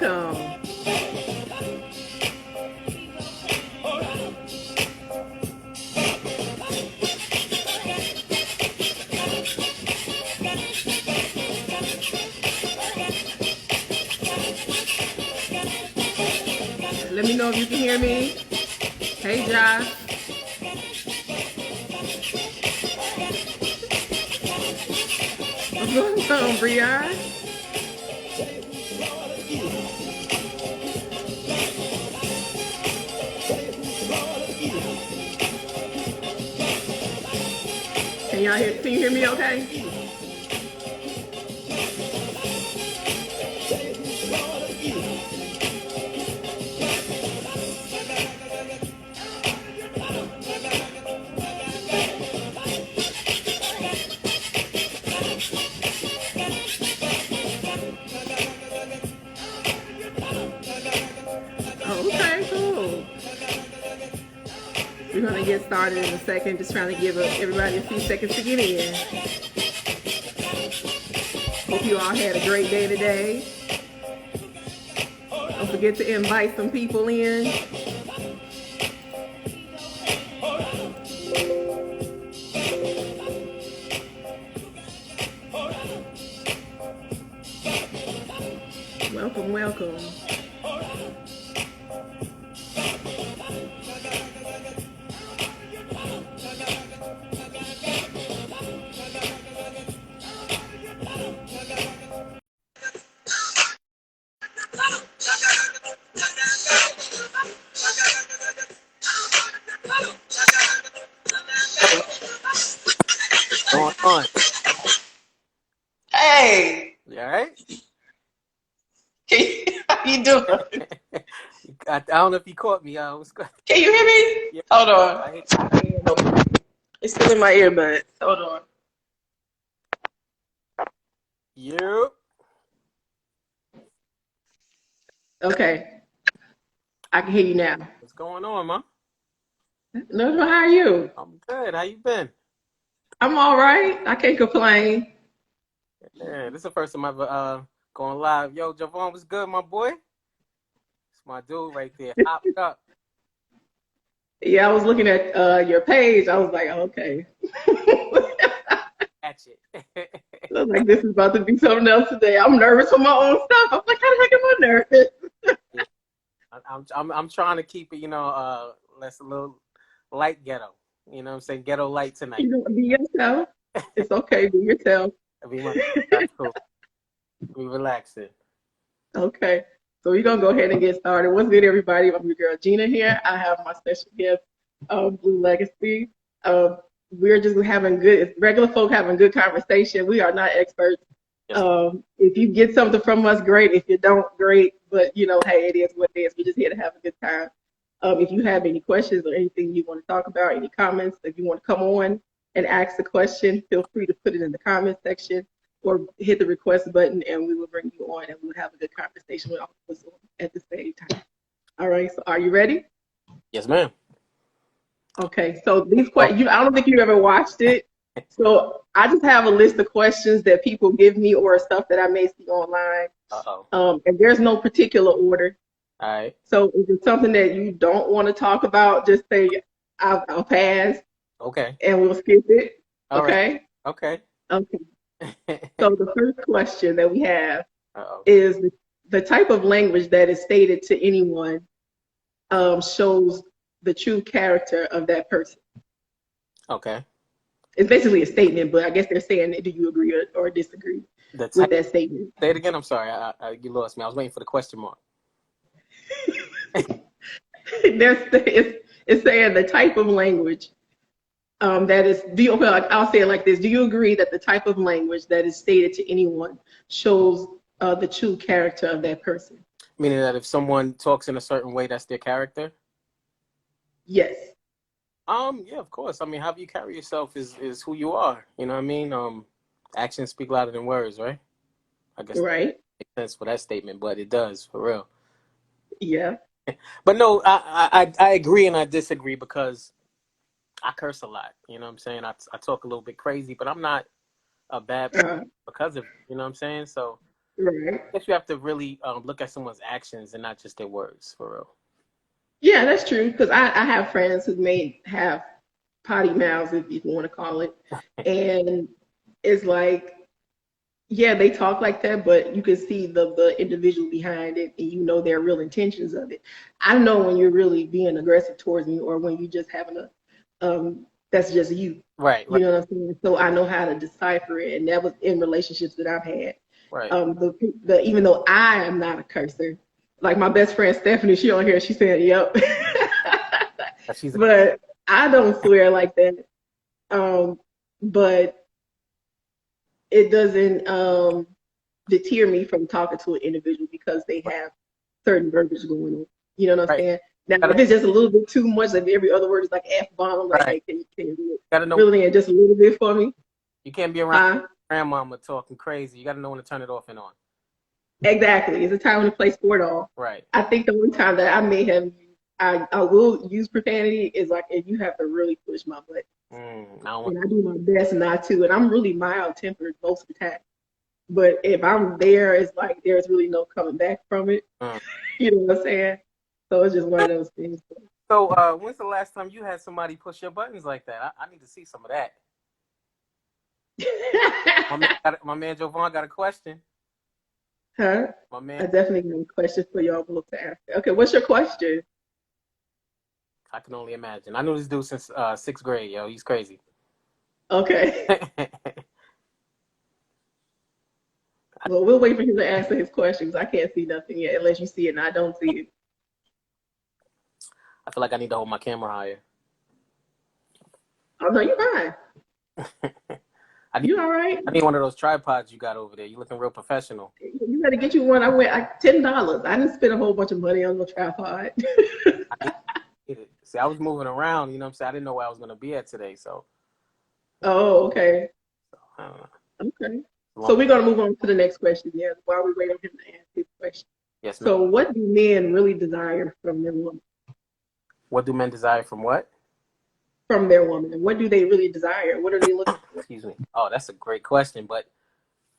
welcome. Let me know if you can hear me. Hey, Josh. What's going on, Brian? Can you hear me okay? Oh, okay, cool. We're going to get started in a second. Just trying to give everybody a few seconds to get in. Hope you all had a great day today. Don't forget to invite some people in. Welcome, welcome. Going on. Hey, You all right? how you doing? I don't know if you caught me. Can you hear me? Yeah. Hold on. It's still in my earbuds. Hold on. You. Okay. I can hear you now. What's going on, man? No, how are you? I'm good. How you been? I'm all right. I can't complain. Yeah, this is the first time I've ever going live. Yo, Javon, what's good, my boy? It's my dude right there. Hopped up. Yeah, I was looking at your page. I was like, okay. Catch it. I was like, this is about to be something else today. I'm nervous for my own stuff. I'm like, how the heck am I nervous? Yeah. I'm trying to keep it, less a little light ghetto. You know what I'm saying? Ghetto light tonight. You know, be yourself. It's okay. Be yourself. That's cool. We relaxing. Okay. So we're going to go ahead and get started. What's good, everybody? I'm your girl, Gina, here. I have my special guest, Blue Legacy. We're just having regular folk having good conversation. We are not experts. Yes. If you get something from us, great. If you don't, great. But, hey, it is what it is. We're just here to have a good time. If you have any questions or anything you want to talk about, any comments, if you want to come on and ask a question, feel free to put it in the comment section or hit the request button and we will bring you on and we'll have a good conversation with all of us at the same time. All right, so are you ready? Yes, ma'am. Okay, so these questions, I don't think you ever watched it. So I just have a list of questions that people give me or stuff that I may see online. And there's no particular order. All right. So if it's something that you don't want to talk about, just say, I'll pass. Okay. And we'll skip it. All okay? Right. Okay. Okay. So the first question that we have is the type of language that is stated to anyone shows the true character of that person. Okay. It's basically a statement, but I guess they're saying, do you agree or disagree with that statement? Say it again. I'm sorry. You lost me. I was waiting for the question mark. It's saying the type of language that is, I'll say it like this. Do you agree that the type of language that is stated to anyone shows the true character of that person? Meaning that if someone talks in a certain way, that's their character? Yes. Yeah, of course. I mean, how you carry yourself is who you are. You know what I mean? Actions speak louder than words, right? I guess right. That makes sense for that statement, but it does, for real. Yeah. But no, I agree and I disagree because I curse a lot. You know what I'm saying? I talk a little bit crazy, but I'm not a bad person because of it. You know what I'm saying? So Right. I guess you have to really look at someone's actions and not just their words, for real. Yeah, that's true. Because I have friends who may have potty mouths, if you want to call it, and it's like, yeah, they talk like that, but you can see the individual behind it, and you know their real intentions of it. I know when you're really being aggressive towards me, or when you just having a that's just you. Right, You right, know what I'm saying? So I know how to decipher it, and that was in relationships that I've had. right. The even though I am not a cursor, like my best friend Stephanie, she on here, she said, "Yep," She's a, but I don't swear like that. But it doesn't deter me from talking to an individual because they have certain verbiage going on. You know what I'm right. saying? Now, Gotta, if it's just a little bit too much, if every other word is like F bomb, I'm like, right. hey, can you Gotta know reel it in just a little bit for me? you can't be around Huh? grandmama talking crazy. You gotta know when to turn it off and on. Exactly. It's a time and a place for it all. Right. I think the one time that I may have I will use profanity is like if you have to really push my butt. I don't want. And I do my best not to. And I'm really mild tempered most of the time. But if I'm there, it's like there's really no coming back from it. Mm. You know what I'm saying? So it's just one of those things. So, when's the last time you had somebody push your buttons like that? I need to see some of that. My man Jovan got a question. Huh? My I man, definitely have a question for y'all both to ask. Okay, what's your question? I can only imagine. I knew this dude since sixth grade. Yo, he's crazy. Okay. I Well, we'll wait for him to answer his questions. I can't see nothing yet unless you see it and I don't see it. feel like I need to hold my camera higher. Oh no, you're fine. I need, You all right? I need one of those tripods you got over there. You looking real professional. You gotta get you one. $10. I didn't spend a whole bunch of money on the tripod. I need it. See, I was moving around. You know what I'm saying? I didn't know where I was gonna be at today. So, Oh, okay. I don't know. Okay. So Long- we're gonna move on to the next question, yeah, while we wait on him to answer his question. yes, ma'am. So what do men really desire from their woman? What do men desire from what? From their woman? And what do they really desire? What are they looking for? Excuse me. Oh, that's a great question, but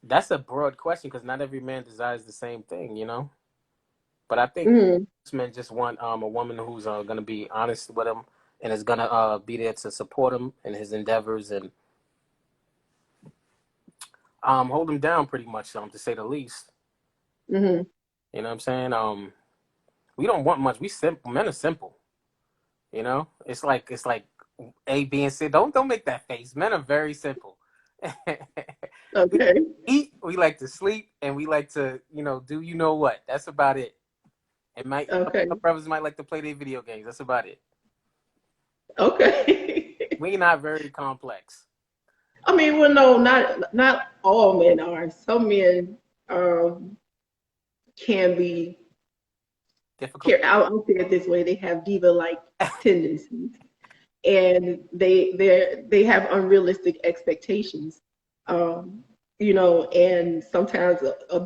that's a broad question because not every man desires the same thing, you know. But I think Mm, most men just want a woman who's gonna be honest with him and is gonna be there to support him in his endeavors and hold him down pretty much, to say the least. mm-hmm. You know what I'm saying? We don't want much. We simple. Men are simple. You know, it's like A, B, and C. Don't make that face. Men are very simple. We Okay. eat, we like to sleep, and we like to, do you know what? That's about it. It might Okay. some brothers might like to play their video games. That's about it. Okay. We're not very complex. I mean, well, no, not all men are. Some men um, can be. Difficult. Here, I'll say it this way: they have diva-like tendencies, and they have unrealistic expectations. Um, and sometimes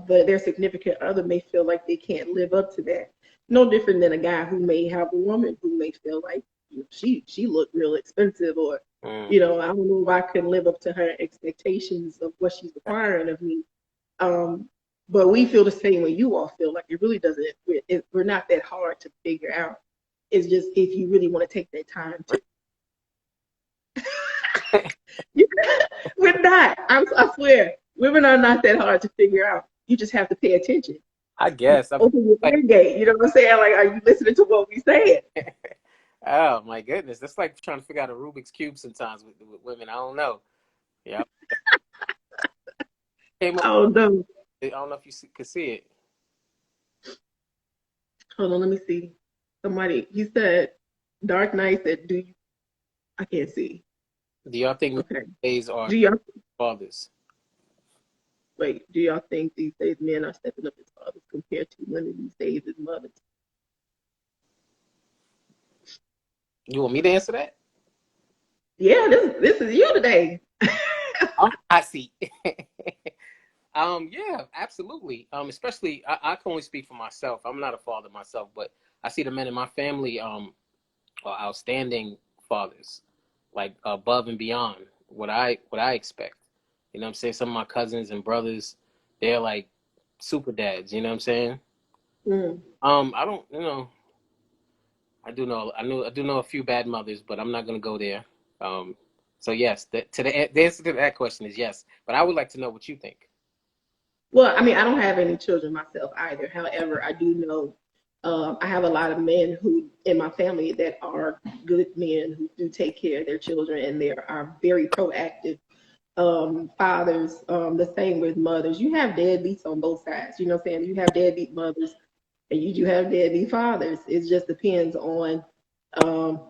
their significant other may feel like they can't live up to that. No different than a guy who may have a woman who may feel like she looked real expensive, or Mm. I don't know if I can live up to her expectations of what she's requiring of me. Um, but we feel the same way you all feel. Like it really doesn't. We're not that hard to figure out. It's just if you really want to take that time to. We're not. I swear, women are not that hard to figure out. You just have to pay attention. I guess. Open your Like, ear gate. You know what I'm saying? Like, are you listening to what we saying? oh my goodness, that's like trying to figure out a Rubik's cube sometimes with women. I don't know. Yeah. Came up. Oh no. I don't know if you could see it. Hold on. Let me see. Somebody. He said. Dark Knight said, "Do you?" I can't see. Do y'all think Okay. days are Do y'all fathers? wait? Do y'all think these days men are stepping up as fathers compared to women these days as mothers? You want me to answer that? Yeah. This is you today. I see. Yeah, absolutely. Especially I can only speak for myself. I'm not a father myself, but I see the men in my family are outstanding fathers, like above and beyond what I expect. You know what I'm saying? Some of my cousins and brothers, they're like super dads. You know what I'm saying? Mm. I don't, I do know a few bad mothers, but I'm not gonna go there. Um, so yes, the answer to that question is yes. But I would like to know what you think. Well, I mean, I don't have any children myself either. However, I do know I have a lot of men who in my family that are good men who do take care of their children and they are very proactive fathers. The same with mothers. You have deadbeats on both sides. You know what I'm saying? You have deadbeat mothers and you do have deadbeat fathers. It just depends on um,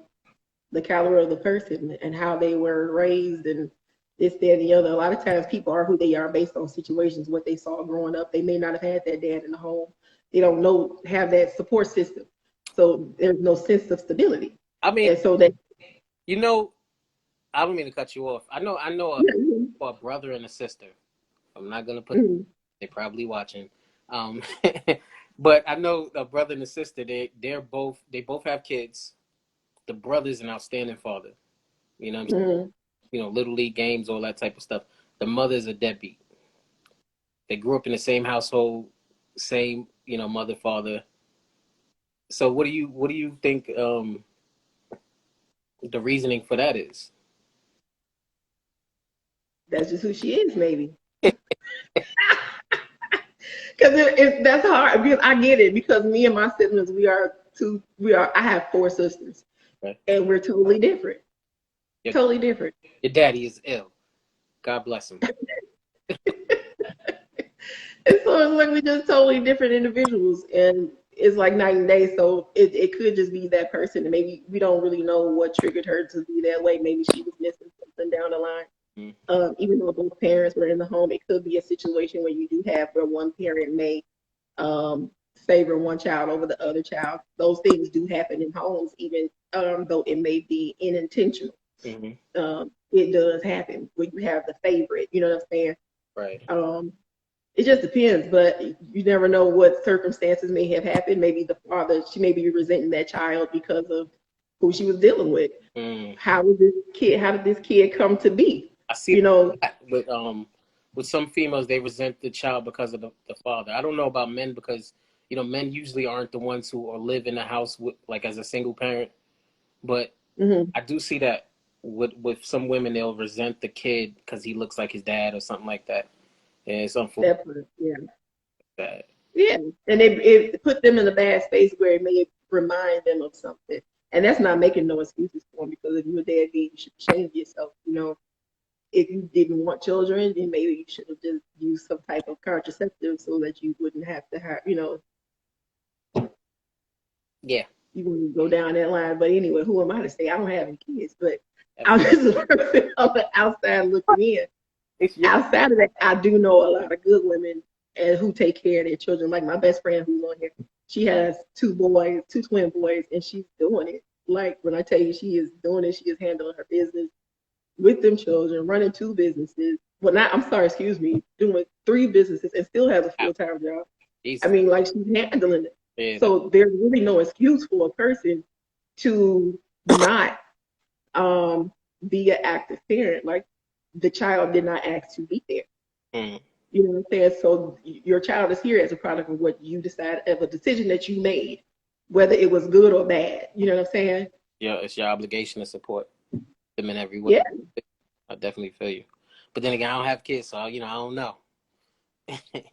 the caliber of the person and how they were raised and this, that, and the other. A lot of times people are who they are based on situations, what they saw growing up. They may not have had that dad in the home. They don't have that support system. So there's no sense of stability. I mean, And so that, you know, I don't mean to cut you off. I know yeah, a brother and a sister. I'm not gonna put. mm, They're probably watching. Um, but I know a brother and a sister. They both have kids. The brother's an outstanding father. You know what I'm saying? mm, You know, little league games, all that type of stuff. The mother's a deadbeat. They grew up in the same household, same, mother, father. So what do you think the reasoning for that is? that's just who she is, maybe. Because that's hard. Because I get it. Because me and my siblings, I have four sisters, Right? and we're totally different. Your, Totally different. your daddy is ill. God bless him. And so it's like we're just totally different individuals, and it's like night and day. So it could just be that person, and maybe we don't really know what triggered her to be that way. Maybe she was missing something down the line. Mm. Even though both parents were in the home, it could be a situation where you do have where one parent may favor one child over the other child. Those things do happen in homes, even though it may be unintentional. Mm-hmm. It does happen when you have the favorite. You know what I'm saying? Right. It just depends, but you never know what circumstances may have happened. Maybe the father, she may be resenting that child because of who she was dealing with. Mm. How did this kid come to be? I see You know, that with some females, they resent the child because of the father. I don't know about men because men usually aren't the ones who are live in the house with like as a single parent. But mm-hmm. I do see that with some women, they'll resent the kid because he looks like his dad or something like that. And it's unfortunate. That part, yeah. That Yeah, and it put them in a bad space where it may remind them of something. And that's not making no excuses for them because if you're a deadbeat, you should change yourself. You know, if you didn't want children, then maybe you should have just used some type of contraceptive so that you wouldn't have to have, yeah. you wouldn't go down that line. But anyway, who am I to say? I don't have any kids, but I'm just a person on the outside looking in. Outside of that, I do know a lot of good women and who take care of their children. Like my best friend who's on here, she has two boys, two twin boys, and she's doing it. Like when I tell you she is doing it, she is handling her business with them children, running two businesses. Well, not, I'm sorry, excuse me, doing three businesses and still has a full-time job. I mean, like she's handling it. Yeah. So there's really no excuse for a person to not be an active parent. Like the child did not ask to be there. Mm. You know what I'm saying? So your child is here as a product of what you decided, of a decision that you made, whether it was good or bad. You know what I'm saying? Yeah, it's your obligation to support them in every way. Yeah. I definitely feel you. But then again, I don't have kids, so I don't know.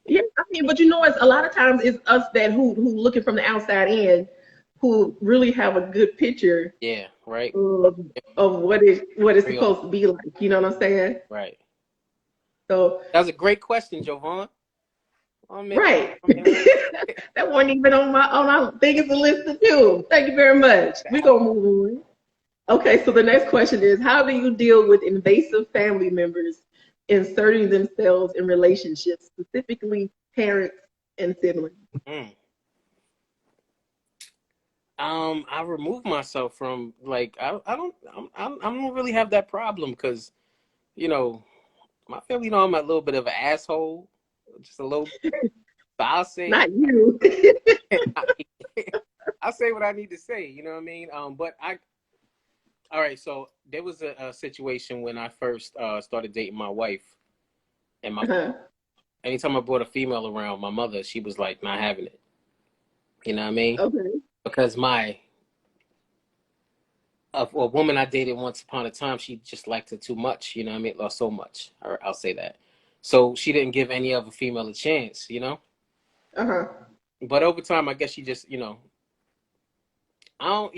Yeah, I mean, but it's a lot of times it's us that who looking from the outside in, who really have a good picture. Yeah, right. Of what it's supposed to be like. You know what I'm saying? Right. So that was a great question, Jovan. Oh, man. Right. That wasn't even on my thing. It's a list of two. Thank you very much. We're gonna move on. Okay, so the next question is, how do you deal with invasive family members inserting themselves in relationships, specifically parents and siblings? I remove myself from I don't really have that problem because my family know I'm a little bit of an asshole, just a little. So I'll say not you. I'll say what I need to say. You know what I mean? But all right. So there was a situation when I first started dating my wife, and anytime I brought a female around, my mother, she was like not having it. You know what I mean? Okay. Because a woman I dated once upon a time, she just liked it too much. You know what I mean? Or so much. I'll say that. So she didn't give any other female a chance. You know. Uh-huh. But over time, I guess she just, I don't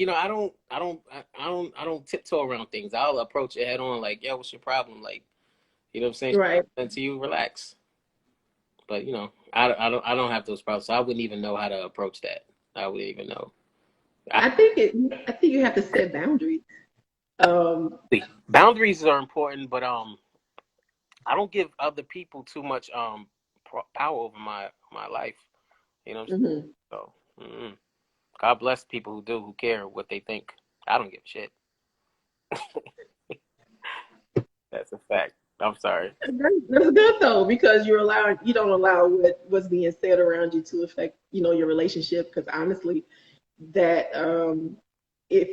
tiptoe around things. I'll approach it head on, like, yo, what's your problem? Like, you know what I'm saying? Right. Until you relax. But I don't have those problems, so I wouldn't even know how to approach that. I wouldn't even know. I think you have to set boundaries. Boundaries are important, but I don't give other people too much power over my life. You know what I'm saying? Mm-hmm. So, God bless people who care what they think. I don't give a shit. That's a fact. I'm sorry. That's good though, because you don't allow what's being said around you to affect, your relationship. Because honestly, that if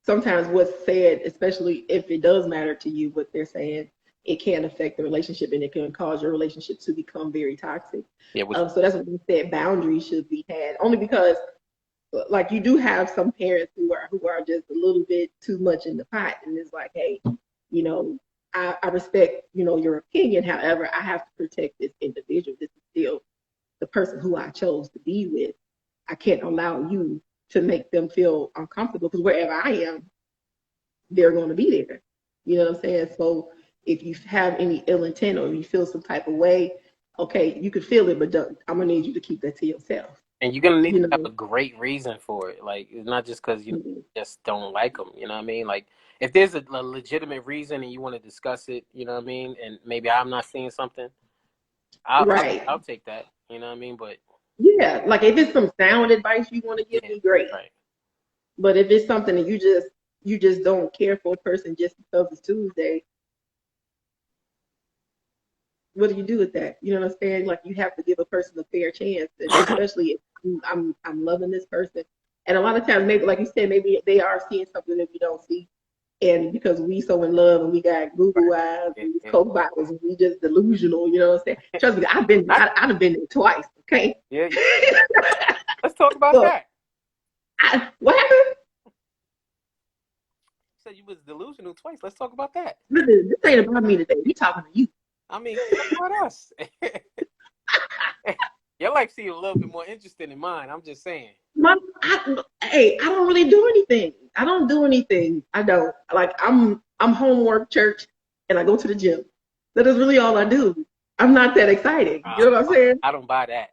sometimes what's said, especially if it does matter to you, what they're saying, it can affect the relationship and it can cause your relationship to become very toxic. Yeah. So that's what we said. Boundaries should be had, only because, like, you do have some parents who are just a little bit too much in the pot, and it's like, hey, I respect, your opinion. However, I have to protect this individual. This is still the person who I chose to be with. I can't allow you to make them feel uncomfortable, because wherever I am, they're going to be there. You know what I'm saying? So if you have any ill intent or you feel some type of way, okay, you could feel it, but I'm going to need you to keep that to yourself. And you're going to need to have a great reason for it. Like, it's not just because you just don't like them. You know what I mean? Like, if there's a legitimate reason and you want to discuss it, you know what I mean? And maybe I'm not seeing something, I'll take that. You know what I mean? But yeah, like if it's some sound advice you want to give me, great. Right. But if it's something that you just don't care for a person just because it's Tuesday, what do you do with that? You know what I'm saying? Like, you have to give a person a fair chance, especially if I'm loving this person. And a lot of times, maybe, like you said, maybe they are seeing something that we don't see. And because we so in love and we got Google eyes and Coke bottles and we just delusional, you know what I'm saying? Trust me, I've been there twice, okay? Yeah. Let's talk about that. What happened? You said you was delusional twice. Let's talk about that. Listen, this ain't about me today. We talking to you. I mean, talk about us. Your life seems a little bit more interesting than mine. I'm just saying. I don't really do anything. I don't do anything. I don't. Like, I'm homework, church, and I go to the gym. That is really all I do. I'm not that exciting. You know what I'm saying? I don't buy that.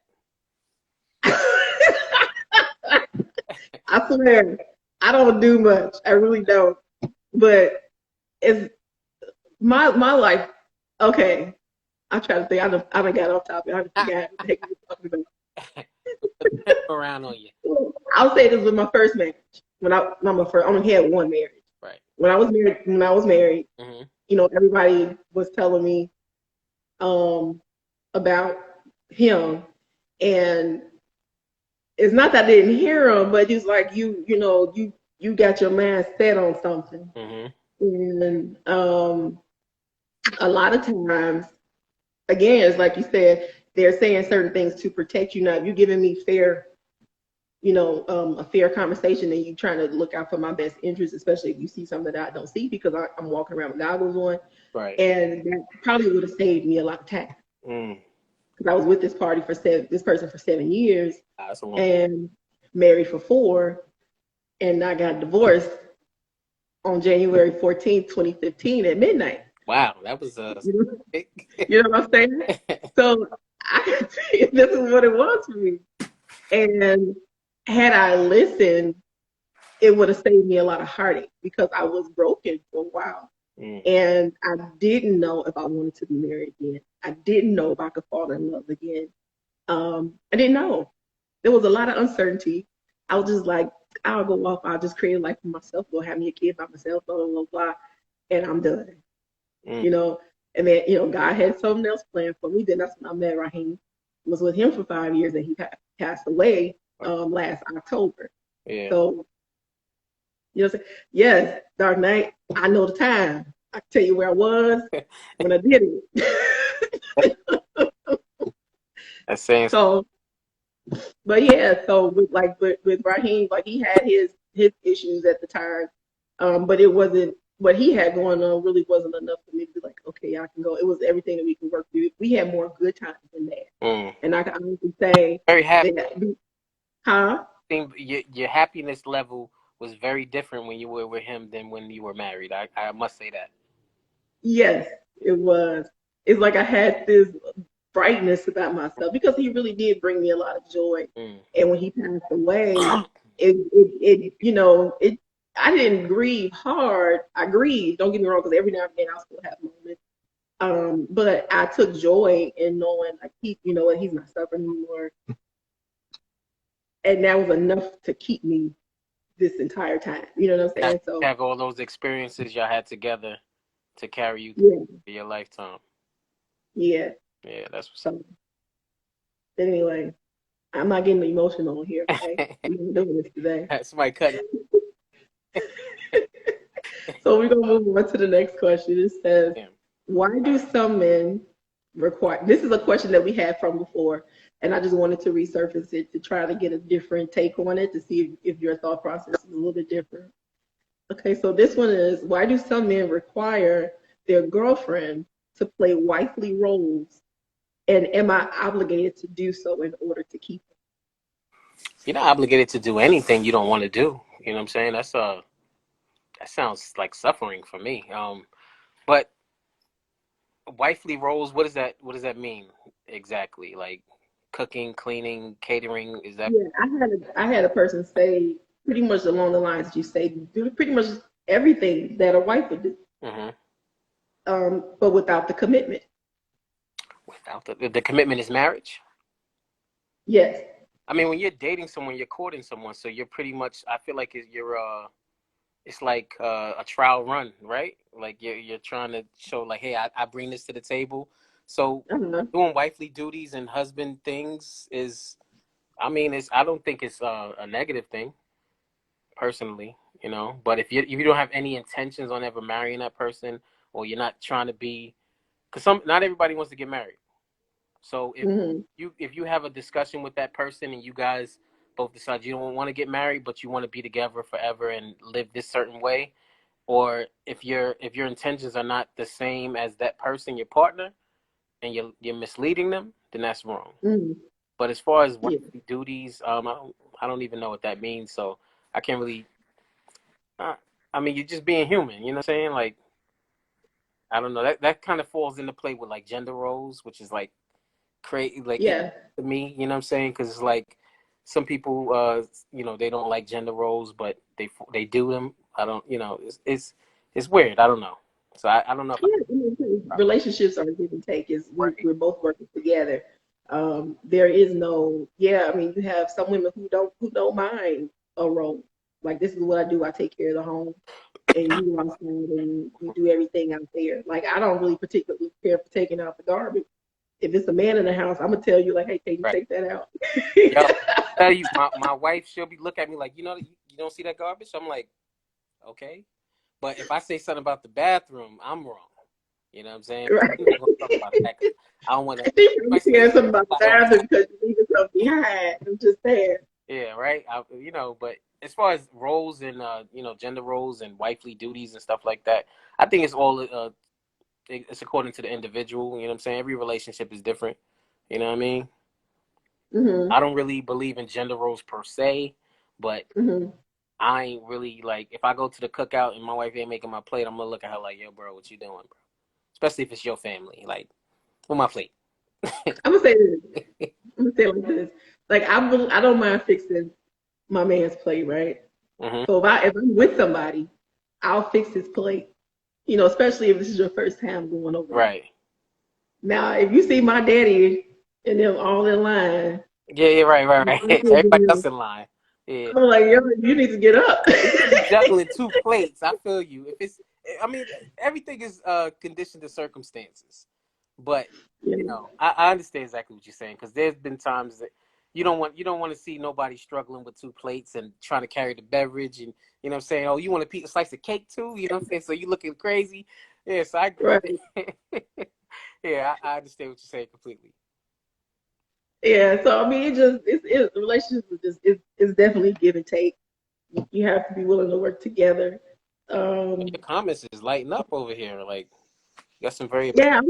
I swear, I don't do much. I really don't. But it's my life. Okay, I try to think. I done got off topic. I forgot what the heck we were talking about. Around on you. I'll say this was my first marriage. I only had one marriage. Right. When I was married, everybody was telling me about him, and it's not that I didn't hear him, but it's like you got your mind set on something, and a lot of times, again, it's like you said, they're saying certain things to protect you. Now, if you're giving me a fair conversation and you trying to look out for my best interest, especially if you see something that I don't see because I'm walking around with goggles on. Right. And that probably would have saved me a lot of time. Because I was with this person for 7 years and married for 4, and I got divorced on January 14th, 2015 at midnight. Wow, that was you know what I'm saying? So I can tell you this is what it was for me. And had I listened, it would have saved me a lot of heartache because I was broken for a while. And I didn't know if I wanted to be married again. I didn't know if I could fall in love again. I didn't know. There was a lot of uncertainty. I was just like, I'll go off. I'll just create a life for myself. Go have me a kid by myself, blah, blah, blah, blah. And I'm done. And then, God had something else planned for me. Then that's when I met Raheem. Was with him for 5 years, and he passed away last October. Yeah. So, yes, Dark Knight, I know the time. I can tell you where I was when I did it. That's saying So, but yeah, so with Raheem, like he had his issues at the time, but it wasn't what he had going on really wasn't enough for me to be like, okay, I can go. It was everything that we could work through. We had more good times than that, mm, and I can honestly say very happy. that, huh? Your happiness level was very different when you were with him than when you were married. I must say that. Yes, it was. It's like I had this brightness about myself because he really did bring me a lot of joy. Mm. And when he passed away, it you know, it I didn't grieve hard. I grieved, don't get me wrong, because every now and then I still have moments. But I took joy in knowing like you know what, he's not suffering anymore. And that was enough to keep me this entire time. You know what I'm saying? So Have all those experiences y'all had together to carry you yeah, through your lifetime. yeah. Yeah, that's what's So anyway, I'm not getting emotional here, okay? up. We're doing this today. Somebody cut So we're gonna move on to the next question. It says, him. why do some men require this is a question that we had from before, and I just wanted to resurface it to try to get a different take on it to see if your thought process is a little bit different. Okay, so this one is, why do some men require their girlfriend to play wifely roles, and am I obligated to do so in order to keep them? You're not obligated to do anything you don't want to do. You know what I'm saying? That sounds like suffering for me. But wifely roles, what does that mean exactly? Like cooking, cleaning, catering, is that Yeah, I had a person say pretty much along the lines that you say, do pretty much everything that a wife would do, hmm but without the commitment. without the commitment is marriage? Yes. I mean, when you're dating someone, you're courting someone, so you're pretty much. I feel like it's like a trial run, right? Like you're trying to show like, hey, I bring this to the table. So Uh-huh. doing wifely duties and husband things is, I mean, I don't think it's a negative thing personally, you know. But if you don't have any intentions on ever marrying that person, or you're not trying to be, because not everybody wants to get married. So Hmm. if you have a discussion with that person and you guys both decide you don't want to get married, but you want to be together forever and live this certain way, or if your intentions are not the same as that person, your partner, and you're misleading them, then that's wrong. Hmm. But as far as Yeah. wifely duties, I don't even know what that means, so I can't really. Uh, I mean, you're just being human. You know what I'm saying? Like, I don't know. That kind of falls into play with like gender roles, which is like crazy, like it, Yeah. to me. You know what I'm saying? Because it's like some people, they don't like gender roles, but they do them. I don't. It's weird. I don't know. So I don't know if Yeah. I mean, I relationships are give and take. Is right. we're both working together. There is no. Yeah. I mean, you have some women who don't mind a role. Like, this is what I do. I take care of the home, and you go outside and you do everything out there. Like, I don't really particularly care for taking out the garbage. If it's a man in the house, I'm gonna tell you like, hey, can you Right. take that out? Yo, I tell you, my wife, she'll be look at me like, you don't see that garbage. I'm like, okay. But if I say something about the bathroom, I'm wrong. You know what I'm saying? Right. We're not gonna talk about that 'cause I don't want to. I think If you're I say saying something something about the I don't bathroom because you're leaving something behind. I'm just saying. yeah, right. But as far as roles and gender roles and wifely duties and stuff like that, I think it's all it's according to the individual. You know what I'm saying? Every relationship is different. You know what I mean? Hmm. I don't really believe in gender roles per se, but Hmm. I ain't really like if I go to the cookout and my wife ain't making my plate, I'm gonna look at her like, yo, bro, what you doing, bro? Especially if it's your family, like, on my plate. I'm gonna say this. I'm gonna say it like this. Like, I don't mind fixing my man's plate, right? hmm So if I'm with somebody, I'll fix his plate. You know, especially if this is your first time going over there. Right. Now, if you see my daddy and them all in line, Yeah, yeah, right, right, I'm right. Everybody else in line. Yeah. like, yo, you need to get up. You can't be juggling two plates. I feel you. If it's, I mean, everything is conditioned to circumstances. But Yeah. I understand exactly what you're saying because there's been times that you don't want to see nobody struggling with two plates and trying to carry the beverage and you know what I'm saying. Oh, you want a piece, a slice of cake too? You know what I'm saying? So you looking crazy. Yeah, so I agree. Right. Yeah, I understand what you're saying completely. Yeah, so I mean, relationships is just it's definitely give and take. You have to be willing to work together. Your Um, comments is lighting up over here. Like, you got some very yeah,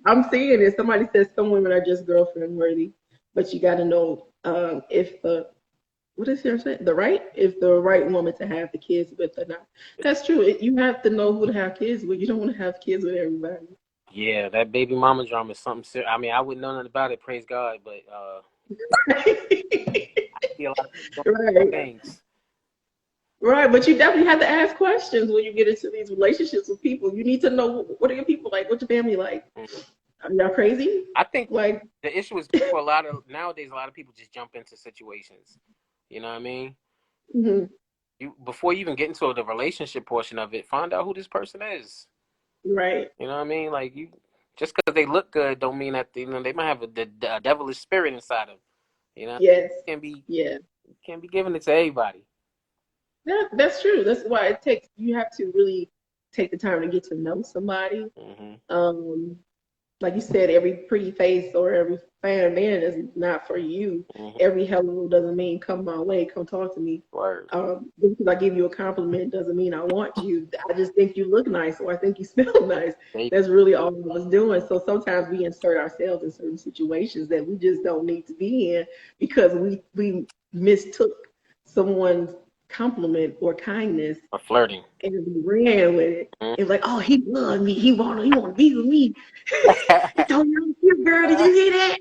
I'm seeing it. Somebody says some women are just girlfriend worthy, but you got to know if the what is your saying? The right if the right woman to have the kids with or not. That's true. You have to know who to have kids with. You don't want to have kids with everybody. yeah. That baby mama drama is something serious. I mean, I wouldn't know nothing about it. Praise God, but I see a lot of people doing Right. things. Right, but you definitely have to ask questions when you get into these relationships with people. You need to know what are your people like, what's your family like? Mm. Are y'all crazy? I think Like, the issue is for a lot of nowadays. A lot of people just jump into situations. You know what I mean? mhm, You before you even get into the relationship portion of it, find out who this person is. right. You know what I mean? Like you, just because they look good, don't mean that they might have a devilish spirit inside them. You know, Yes. can be Yeah. can't be giving it to everybody. That's true. That's why you have to really take the time to get to know somebody. Hmm. Um, like you said, every pretty face or every fan man is not for you. Hmm. Every hello doesn't mean come my way, come talk to me. Word. Just because I give you a compliment doesn't mean I want you. I just think you look nice or I think you smell nice. They, That's really all I was doing. So sometimes we insert ourselves in certain situations that we just don't need to be in because we mistook someone's compliment or kindness are flirting. and we ran with it. Mhm. It was like, oh, he loved me. He want to be with me. He told me I'm cute, girl. Did you hear that?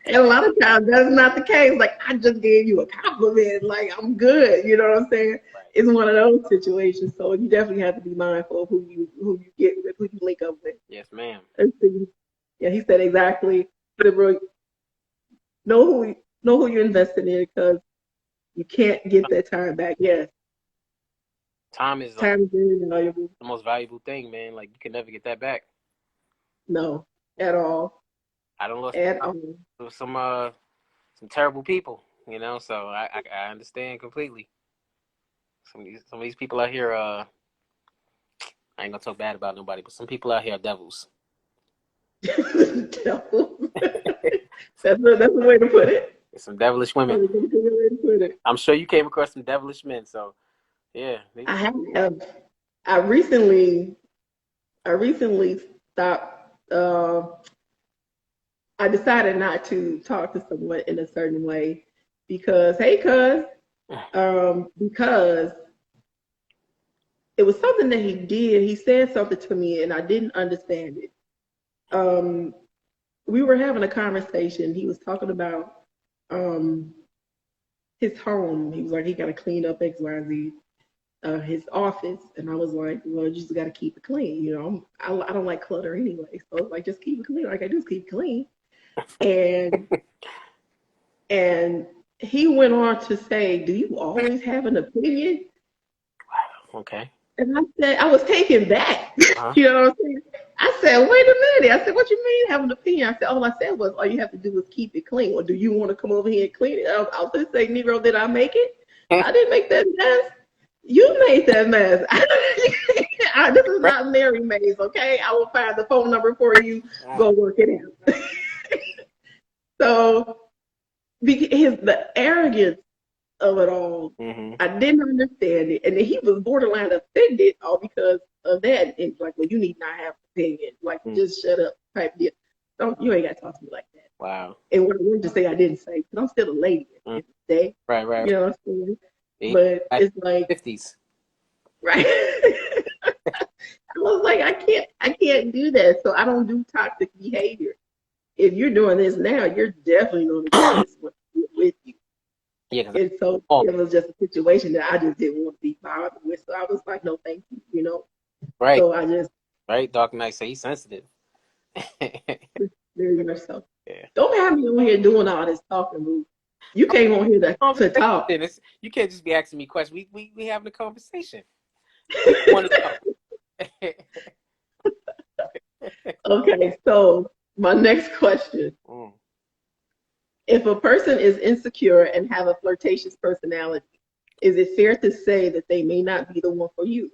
And a lot of times that's not the case. Like I just gave you a compliment. Like I'm good. You know what I'm saying? Right. It's one of those situations. So you definitely have to be mindful of who you get with, who you link up with. Yes, ma'am. Let's see. Yeah, he said exactly. Know who you're investing in because you can't get that time back. Yes, Time is time is very valuable. the most valuable thing, man. Like you can never get that back. No, at all, I don't lost at all. some terrible people, you know. So I understand completely. Some of these people out here, I ain't gonna talk bad about nobody, but some people out here are devils. Devil. That's the way to put it. Some devilish women. That's a good way to put it. I'm sure you came across some devilish men. So yeah, I have. I recently stopped. I decided not to talk to someone in a certain way because, hey, because it was something that he did. He said something to me, and I didn't understand it. Um, we were having a conversation. He was talking about um, his home. He was like, he got to clean up X, Y, Z. His office, and I was like, well, you just got to keep it clean. You know, I don't like clutter anyway, so I was like, just keep it clean. Like I do is keep it clean. And and he went on to say, do you always have an opinion? okay. And I said, I was taken back. Uh-huh. You know what I'm saying? I said, wait a minute. I said, what you mean have an opinion? I said, all I said was, all you have to do is keep it clean. Or do you want to come over here and clean it? I was just saying, Negro, did I make it? I didn't make that mess. You made that mess. This is not Mary Mays, okay? I will find the phone number for you. Go work it out. So, the arrogance of it all, Mm-hmm. I didn't understand it. And then he was borderline offended all because of that. And like, well, you need not have an opinion. Like, just shut up type deal. You ain't got to talk to me like that. Wow. And what I wanted to say, I didn't say, because I'm still a lady at the end of the day. Right. You know what I'm saying? But it's like 50s. Right. I was like, I can't do that. So I don't do toxic behavior. If you're doing this now, you're definitely going to do this with you. Yeah. And so it was just a situation that I just didn't want to be bothered with. So I was like, no, thank you, you know. Right. So I just Dark Knight say he's sensitive. very much so. Yeah. Don't have me on here doing all this talking, boo. You came on here to talk. You can't just be asking me questions. We having a conversation. Want to Okay, so my next question. If a person is insecure and have a flirtatious personality, is it fair to say that they may not be the one for you?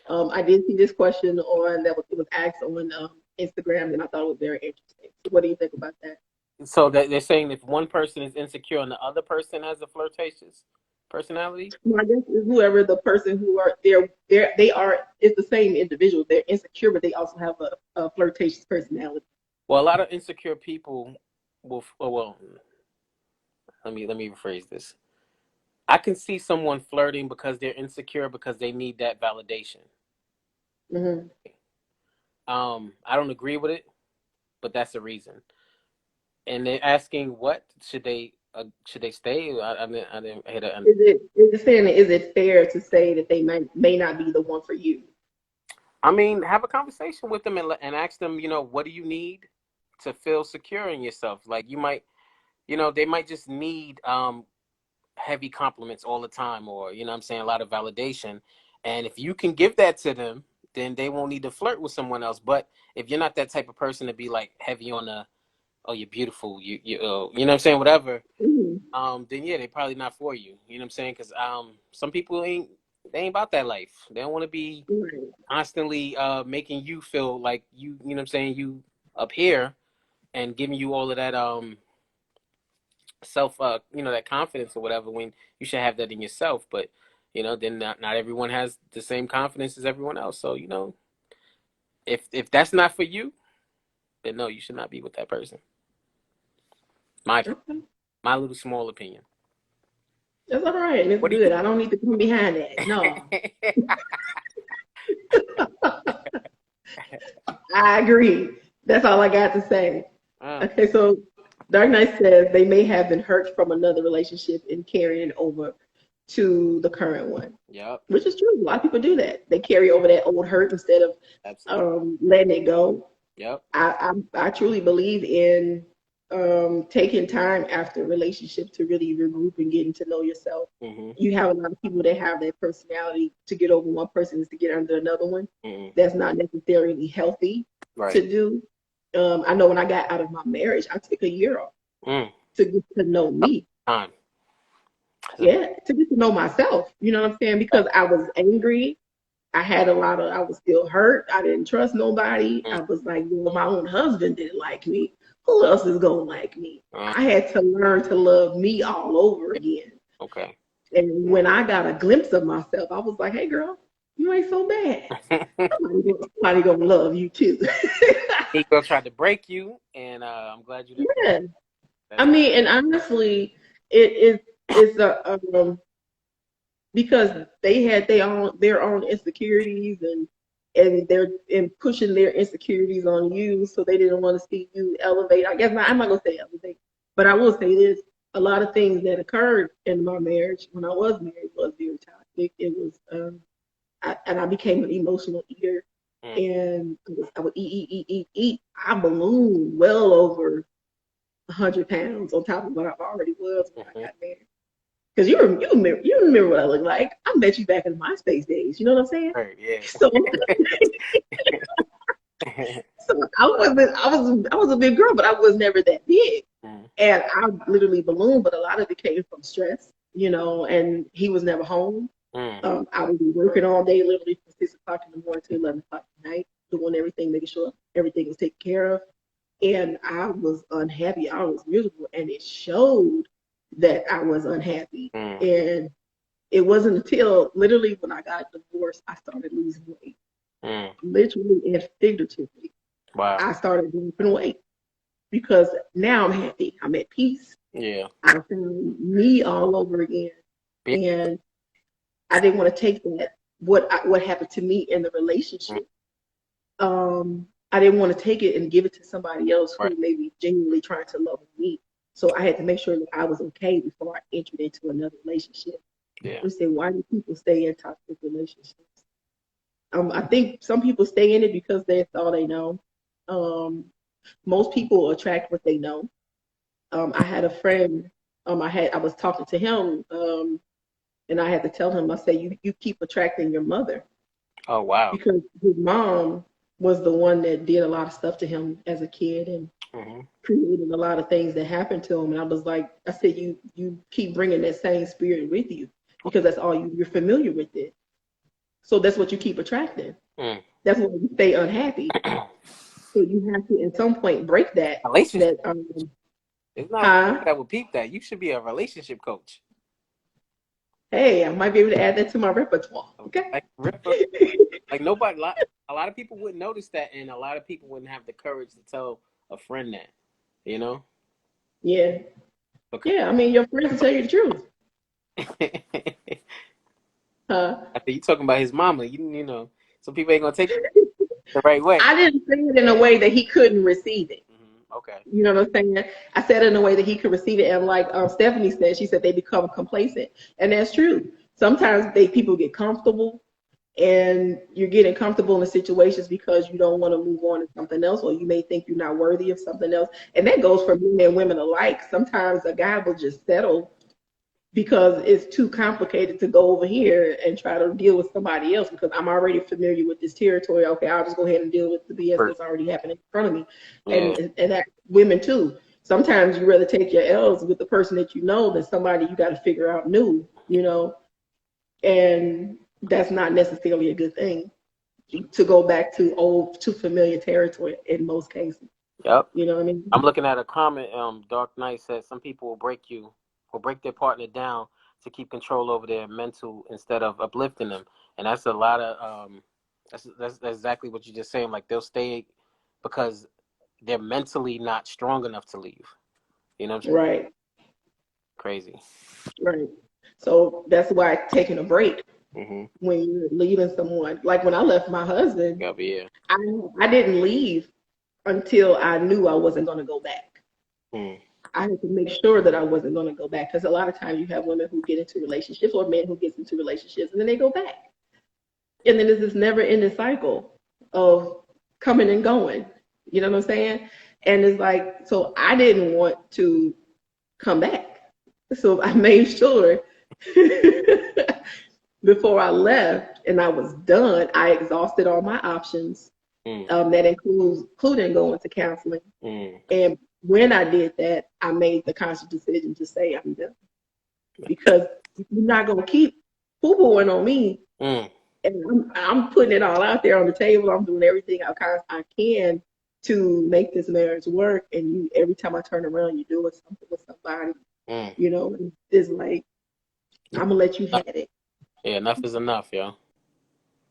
I did see this question it was asked on Instagram, and I thought it was very interesting. So what do you think about that? So that they're saying if one person is insecure and the other person has a flirtatious personality. Well, I guess it's whoever the person who are they are it's the same individual. They're insecure, but they also have a flirtatious personality. Well, a lot of insecure people will. Well, let me rephrase this. I can see someone flirting because they're insecure because they need that validation. Hmm. I don't agree with it, but that's the reason. And they're asking, what should they stay? I didn't hear that. Is it fair to say that they may not be the one for you? I mean, have a conversation with them and ask them, what do you need to feel secure in yourself? Like you might, they might just need heavy compliments all the time, or I'm saying, a lot of validation. And if you can give that to them, then they won't need to flirt with someone else. But if you're not that type of person to be like heavy on the, oh, you're beautiful, you know what I'm saying, whatever, Hmm. then yeah, they're probably not for you. You know what I'm saying? Because some people ain't about that life. They don't want to be Right. constantly making you feel like you know what I'm saying, you up here, and giving you all of that self that confidence or whatever, when you should have that in yourself. But then not everyone has the same confidence as everyone else. So if that's not for you, then no, you should not be with that person. My Okay. my little small opinion. That's all right, and it's What do good. I don't need to come behind that. No, you I agree. That's all I got to say. uh, Okay, so Dark Knight says they may have been hurt from another relationship and carrying it over to the current one, yep, which is true. A lot of people do that. They carry over that old hurt instead of absolutely, letting it go. yep, I truly believe in taking time after a relationship to really regroup and getting to know yourself. hmm, You have a lot of people that have that personality to get over one person is to get under another one. hmm, That's not necessarily healthy right, to do. I know when I got out of my marriage, I took a year off mm. to get to know me. Time. Yeah, to get to know myself. You know what I'm saying? Because I was angry. I was still hurt. I didn't trust nobody. Mm. I was like, well, my own husband didn't like me. Who else is going to like me? Uh, I had to learn to love me all over again. okay. And when I got a glimpse of myself, I was like, hey, girl, you ain't so bad. Somebody gonna love you too. Ego tried to break you, and I'm glad you didn't. Yeah. I That's mean, and honestly, it's a because they had their own insecurities and they're pushing their insecurities on you, so they didn't want to see you elevate. I guess I'm not gonna say elevate, but I will say this: a lot of things that occurred in my marriage when I was married was very toxic. It was, I became an emotional eater, mm, and I would eat. I ballooned well over 100 pounds on top of what I already was when I mhm. got married. Because you remember what I look like. I met you back in the MySpace days. You know what I'm saying? Right, yeah. So, so I was a big girl, but I was never that big. Mm, And I literally ballooned, but a lot of it came from stress, and he was never home. mm, I would be working all day, literally from 6 o'clock in the morning to 11 o'clock at night, doing everything, making sure everything was taken care of. And I was unhappy. I was miserable, and it showed that I was unhappy. mm, And it wasn't until literally when I got divorced, I started losing weight, mm. literally and figuratively. Wow. I started losing weight because now I'm happy. I'm at peace. Yeah. I found me all over again, Be- and I didn't want to take that what happened to me in the mm, relationship. I didn't want to take it and give it to somebody else right. who may be genuinely trying to love me. So I had to make sure that I was okay before I entered into another relationship. Yeah. We say, why do people stay in toxic relationships? I think some people stay in it because that's all they know. Most people attract what they know. I had a friend. I was talking to him, and I had to tell him. I said, you keep attracting your mother Oh wow. because his mom was the one that did a lot of stuff to him as a kid and Hmm. created a lot of things that happened to him. And I was like, I said, you keep bringing that same spirit with you because that's all you're familiar with it. So that's what you keep attracting. Mm. That's why you stay unhappy. So you have to, at some point, break that. Relationship. That It's not Huh? that would peep that. You should be a relationship coach. Hey, I might be able to add that to my repertoire. Okay. Like Ripper, like nobody, a lot of people wouldn't notice that, and a lot of people wouldn't have the courage to tell a friend that, you know? Yeah. Because Yeah. I mean, your friends will tell you the truth. Huh? after you talking about his mama, you know, some people ain't gonna take it the right way. I didn't say it in a way that he couldn't receive it. Okay. You know what I'm saying? I said it in a way that he could receive it. And like Stephanie said, she said they become complacent. And that's true. Sometimes people get comfortable, and you're getting comfortable in the situations because you don't want to move on to something else, or you may think you're not worthy of something else. And that goes for men and women alike. Sometimes a guy will just settle because it's too complicated to go over here and try to deal with somebody else because I'm already familiar with this territory. Okay, I'll just go ahead and deal with the BS that's already happening in front of me. Yeah. And that women too. Sometimes you rather take your L's with the person that you know than somebody you got to figure out new, you know, and that's not necessarily a good thing to go back to familiar territory in most cases. Yep. You know what I mean? I'm looking at a comment. Dark Knight says some people will break their partner down to keep control over their mental instead of uplifting them, and that's a lot of that's exactly what you're just saying. Like they'll stay because they're mentally not strong enough to leave. You know what I'm saying? Right. Crazy. Right. So that's why taking a break Mm-hmm. when you're leaving someone, like when I left my husband, Gotta be here. I didn't leave until I knew I wasn't going to go back. Mm. I had to make sure that I wasn't going to go back because a lot of times you have women who get into relationships or men who get into relationships and then they go back. And then there's this never ending cycle of coming and going. You know what I'm saying? And it's like, so I didn't want to come back. So I made sure before I left and I was done, I exhausted all my options. That including going to counseling. And when I did that, I made the conscious decision to say I'm done. Because you're not going to keep poo-pooing on me. And I'm putting it all out there on the table. I'm doing everything I can to make this marriage work. And you, every time I turn around, you're doing something with somebody. You know, and it's like, I'm going to let you have it. Yeah, enough is enough, yo.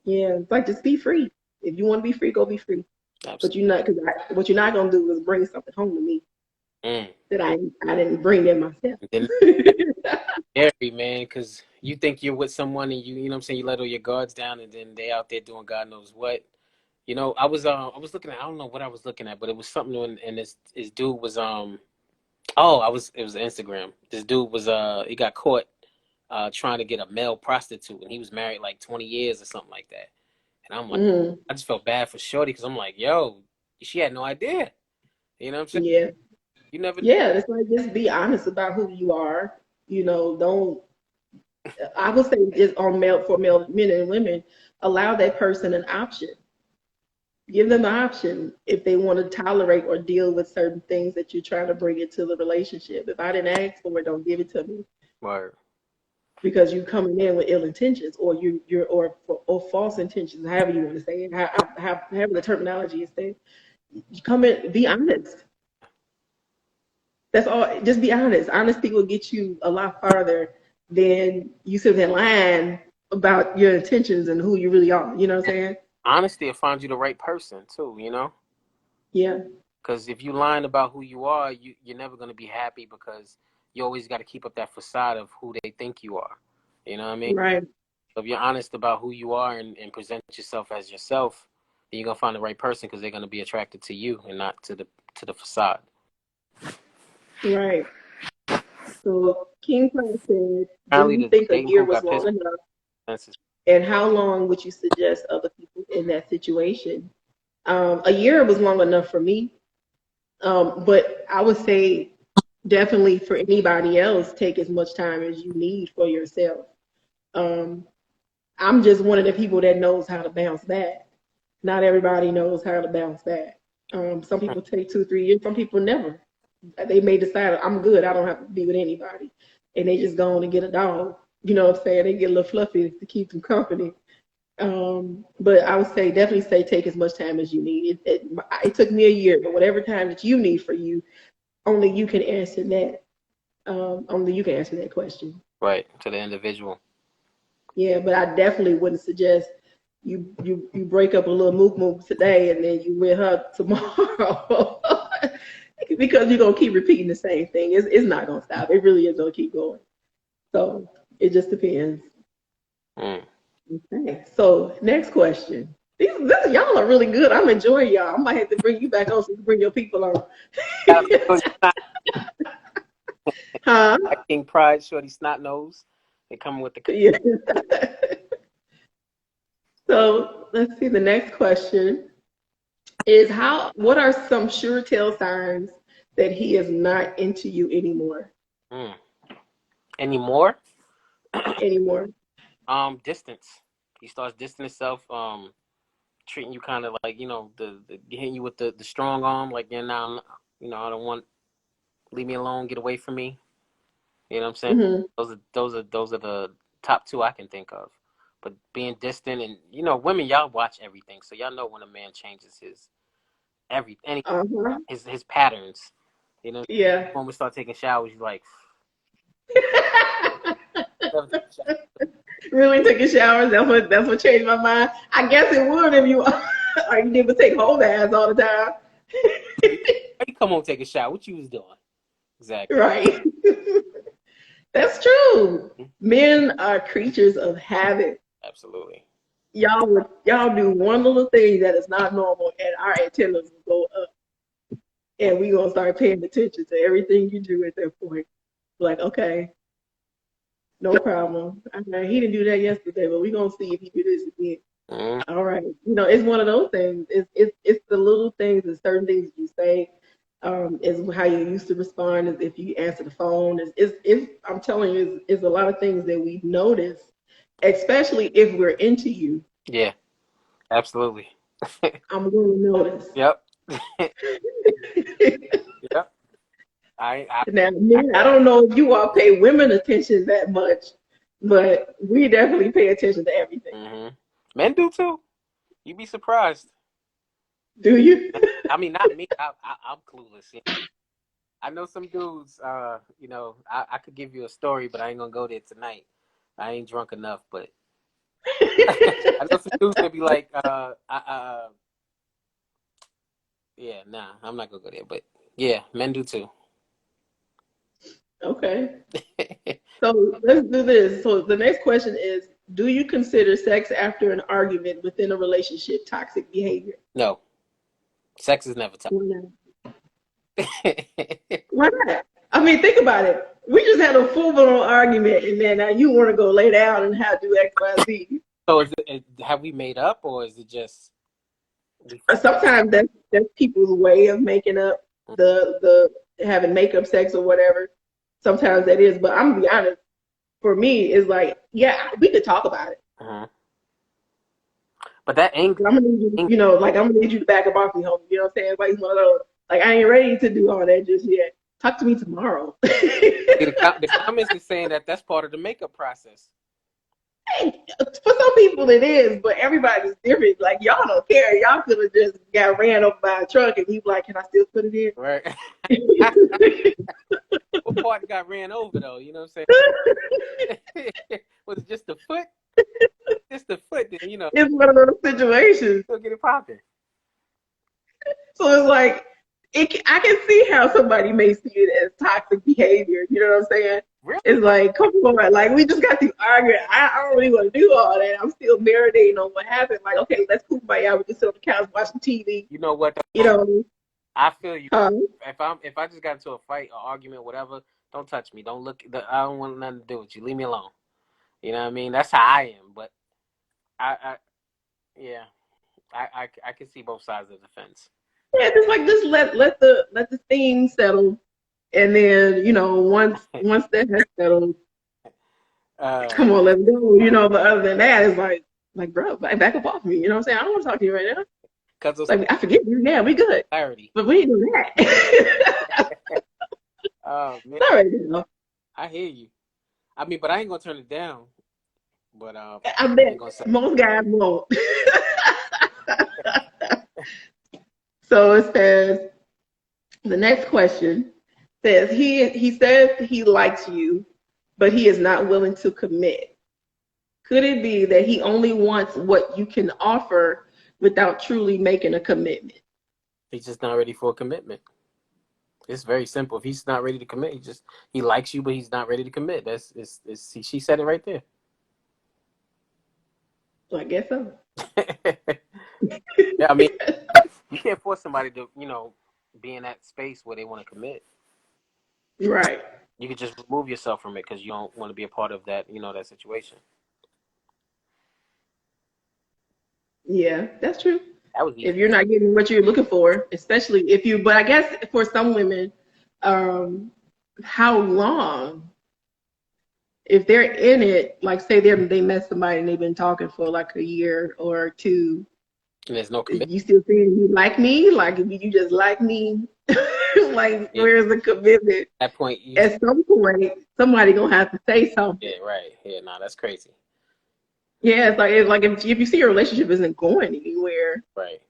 Yeah, it's like just be free. If you want to be free, go be free. Absolutely. But you're not, because what you're not gonna do is bring something home to me that I didn't bring in myself. Scary, man, because you think you're with someone and you know what I'm saying, you let all your guards down and then they out there doing God knows what. You know, I was looking at, I don't know what I was looking at, but it was something and this dude was it was Instagram. This dude was he got caught trying to get a male prostitute and he was married like 20 years or something like that. And I'm like, I just felt bad for Shorty because I'm like, yo, she had no idea. You know what I'm saying? Yeah. You never. Yeah, it's like just be honest about who you are. You know, don't. I would say just for male men and women, allow that person an option. Give them an option if they want to tolerate or deal with certain things that you're trying to bring into the relationship. If I didn't ask for it, don't give it to me. Word. Because you're coming in with ill intentions, or or false intentions, however you want to say it, however the terminology is said. You come in, be honest. That's all. Just be honest. Honesty will get you a lot farther than you sit there lying about your intentions and who you really are. You know what I'm saying? Honesty will find you the right person too. You know. Yeah. Because if you lying about who you are, you're never gonna be happy because you always got to keep up that facade of who they think you are. You know what I mean? Right. So if you're honest about who you are and present yourself as yourself, then you're gonna find the right person because they're gonna be attracted to you and not to the facade. Right. So King Cloud said, "Do Apparently, you the think a dating year pool was got pissed. long enough? And how long would you suggest other people in that situation?" A year was long enough for me, but I would say definitely for anybody else, take as much time as you need for yourself. I'm just one of the people that knows how to bounce back. Not everybody knows how to bounce back. Some people take 2-3 years. Some people never. They may decide, I'm good. I don't have to be with anybody. And they just go on and get a dog. You know what I'm saying? They get a little fluffy to keep them company. But I would say, definitely say take as much time as you need. It took me a year, but whatever time that you need for you, only you can answer that. Only you can answer that question. Right, to the individual. Yeah, but I definitely wouldn't suggest you break up a little mook today and then you with her tomorrow because you're gonna keep repeating the same thing. It's not gonna stop. It really is gonna keep going. So it just depends. Mm. Okay. So next question. Y'all are really good. I'm enjoying y'all. I might have to bring you back on so you can bring your people on. Huh? King Pride, Shorty Snot Nose. They come with the. Yeah. So let's see. The next question is what are some sure tell signs that he is not into you anymore? Anymore? Anymore. Distance. He starts distancing himself, treating you kind of like, the hitting you with the strong arm, like, now, I don't want, leave me alone, get away from me. You know what I'm saying? Mm-hmm. Those are the top two I can think of. But being distant and, women, y'all watch everything, so y'all know when a man changes his his patterns. Yeah. When we start taking showers, you're like, really taking showers. That's what changed my mind. I guess it would if you or you didn't take whole ass all the time. Hey, come on, take a shower. What you was doing? Exactly. Right. That's true. Men are creatures of habit. Absolutely. Y'all do one little thing that is not normal, and our antennas will go up, and we gonna start paying attention to everything you do at that point. Like, okay, no problem. He didn't do that yesterday, but we gonna see if he do this again. Mm-hmm. All right. It's one of those things. It's the little things and certain things you say. Is how you used to respond. Is if you answer the phone. I'm telling you, it's a lot of things that we notice, especially if we're into you. Yeah, absolutely. I'm going to notice. Yep. Yep. Now, men, I don't know if you all pay women attention that much, but we definitely pay attention to everything. Mm-hmm. Men do too. You'd be surprised. Do you? I mean, not me. I'm clueless. I know some dudes. I could give you a story, but I ain't gonna go there tonight. I ain't drunk enough, but I know some dudes that be like, yeah, nah, I'm not gonna go there. But yeah, men do too. Okay. So let's do this. So the next question is, do you consider sex after an argument within a relationship toxic behavior? No. Sex is never toxic. Why not? I mean, think about it. We just had a full-blown argument, and then now you want to go lay down and do X, Y, Z. So have we made up, or is it just? Sometimes that's people's way of making up the having makeup sex or whatever. Sometimes that is, but I'm gonna be honest. For me, it's like, yeah, we could talk about it. Uh-huh. But that anger, I'm gonna need you, I'm gonna need you to back up off me, homie. You know what I'm saying? Like one of those. Like, I ain't ready to do all that just yet. Talk to me tomorrow. The comments is saying that's part of the makeup process. Hey, for some people it is, but everybody's different. Like, y'all don't care. Y'all could have just got ran over by a truck and you like, can I still put it in? Right. What part got ran over though? You know what I'm saying? Was it just the foot? Just the foot, then It's one of those situations. Still get it popping. So it's like, I can see how somebody may see it as toxic behavior. You know what I'm saying? Really? It's like, come on, like, we just got these arguing. I don't really want to do all that. I'm still marinating on what happened. Like, okay, let's cool by y'all. We can sit on the couch watching TV. You know what? I feel you. If I just got into a fight or argument, whatever, don't touch me. Don't look. I don't want nothing to do with you. Leave me alone. You know what I mean? That's how I am. But I can see both sides of the fence. Yeah, just let the steam settle, and then once that has settled, come on, let's go. But other than that, it's like bro, back up off me. You know what I'm saying? I don't want to talk to you right now. Cause like, I forgive you. Yeah, we good. Clarity. But we ain't doing that. Oh man, all right, now. I hear you. I mean, but I ain't gonna turn it down. But I bet most guys won't. So it says, the next question Says he says he likes you, but he is not willing to commit. Could it be that he only wants what you can offer without truly making a commitment? He's just not ready for a commitment. It's very simple. If he's not ready to commit, he likes you, but he's not ready to commit. She said it right there. So I guess so. Yeah, I mean, you can't force somebody to, be in that space where they want to commit. Right. You could just remove yourself from it because you don't want to be a part of that, that situation. Yeah, that's true. That was easy. If you're not getting what you're looking for, especially if you, but I guess for some women, how long? If they're in it, like say they met somebody and they've been talking for like a year or two, and there's no commitment. You still saying you like me? Like if you just like me? Like yeah. Where's the commitment? At that point, at some point, somebody gonna have to say something. Yeah, right. Yeah, no, that's crazy. Yeah, it's like if you see your relationship isn't going anywhere, right?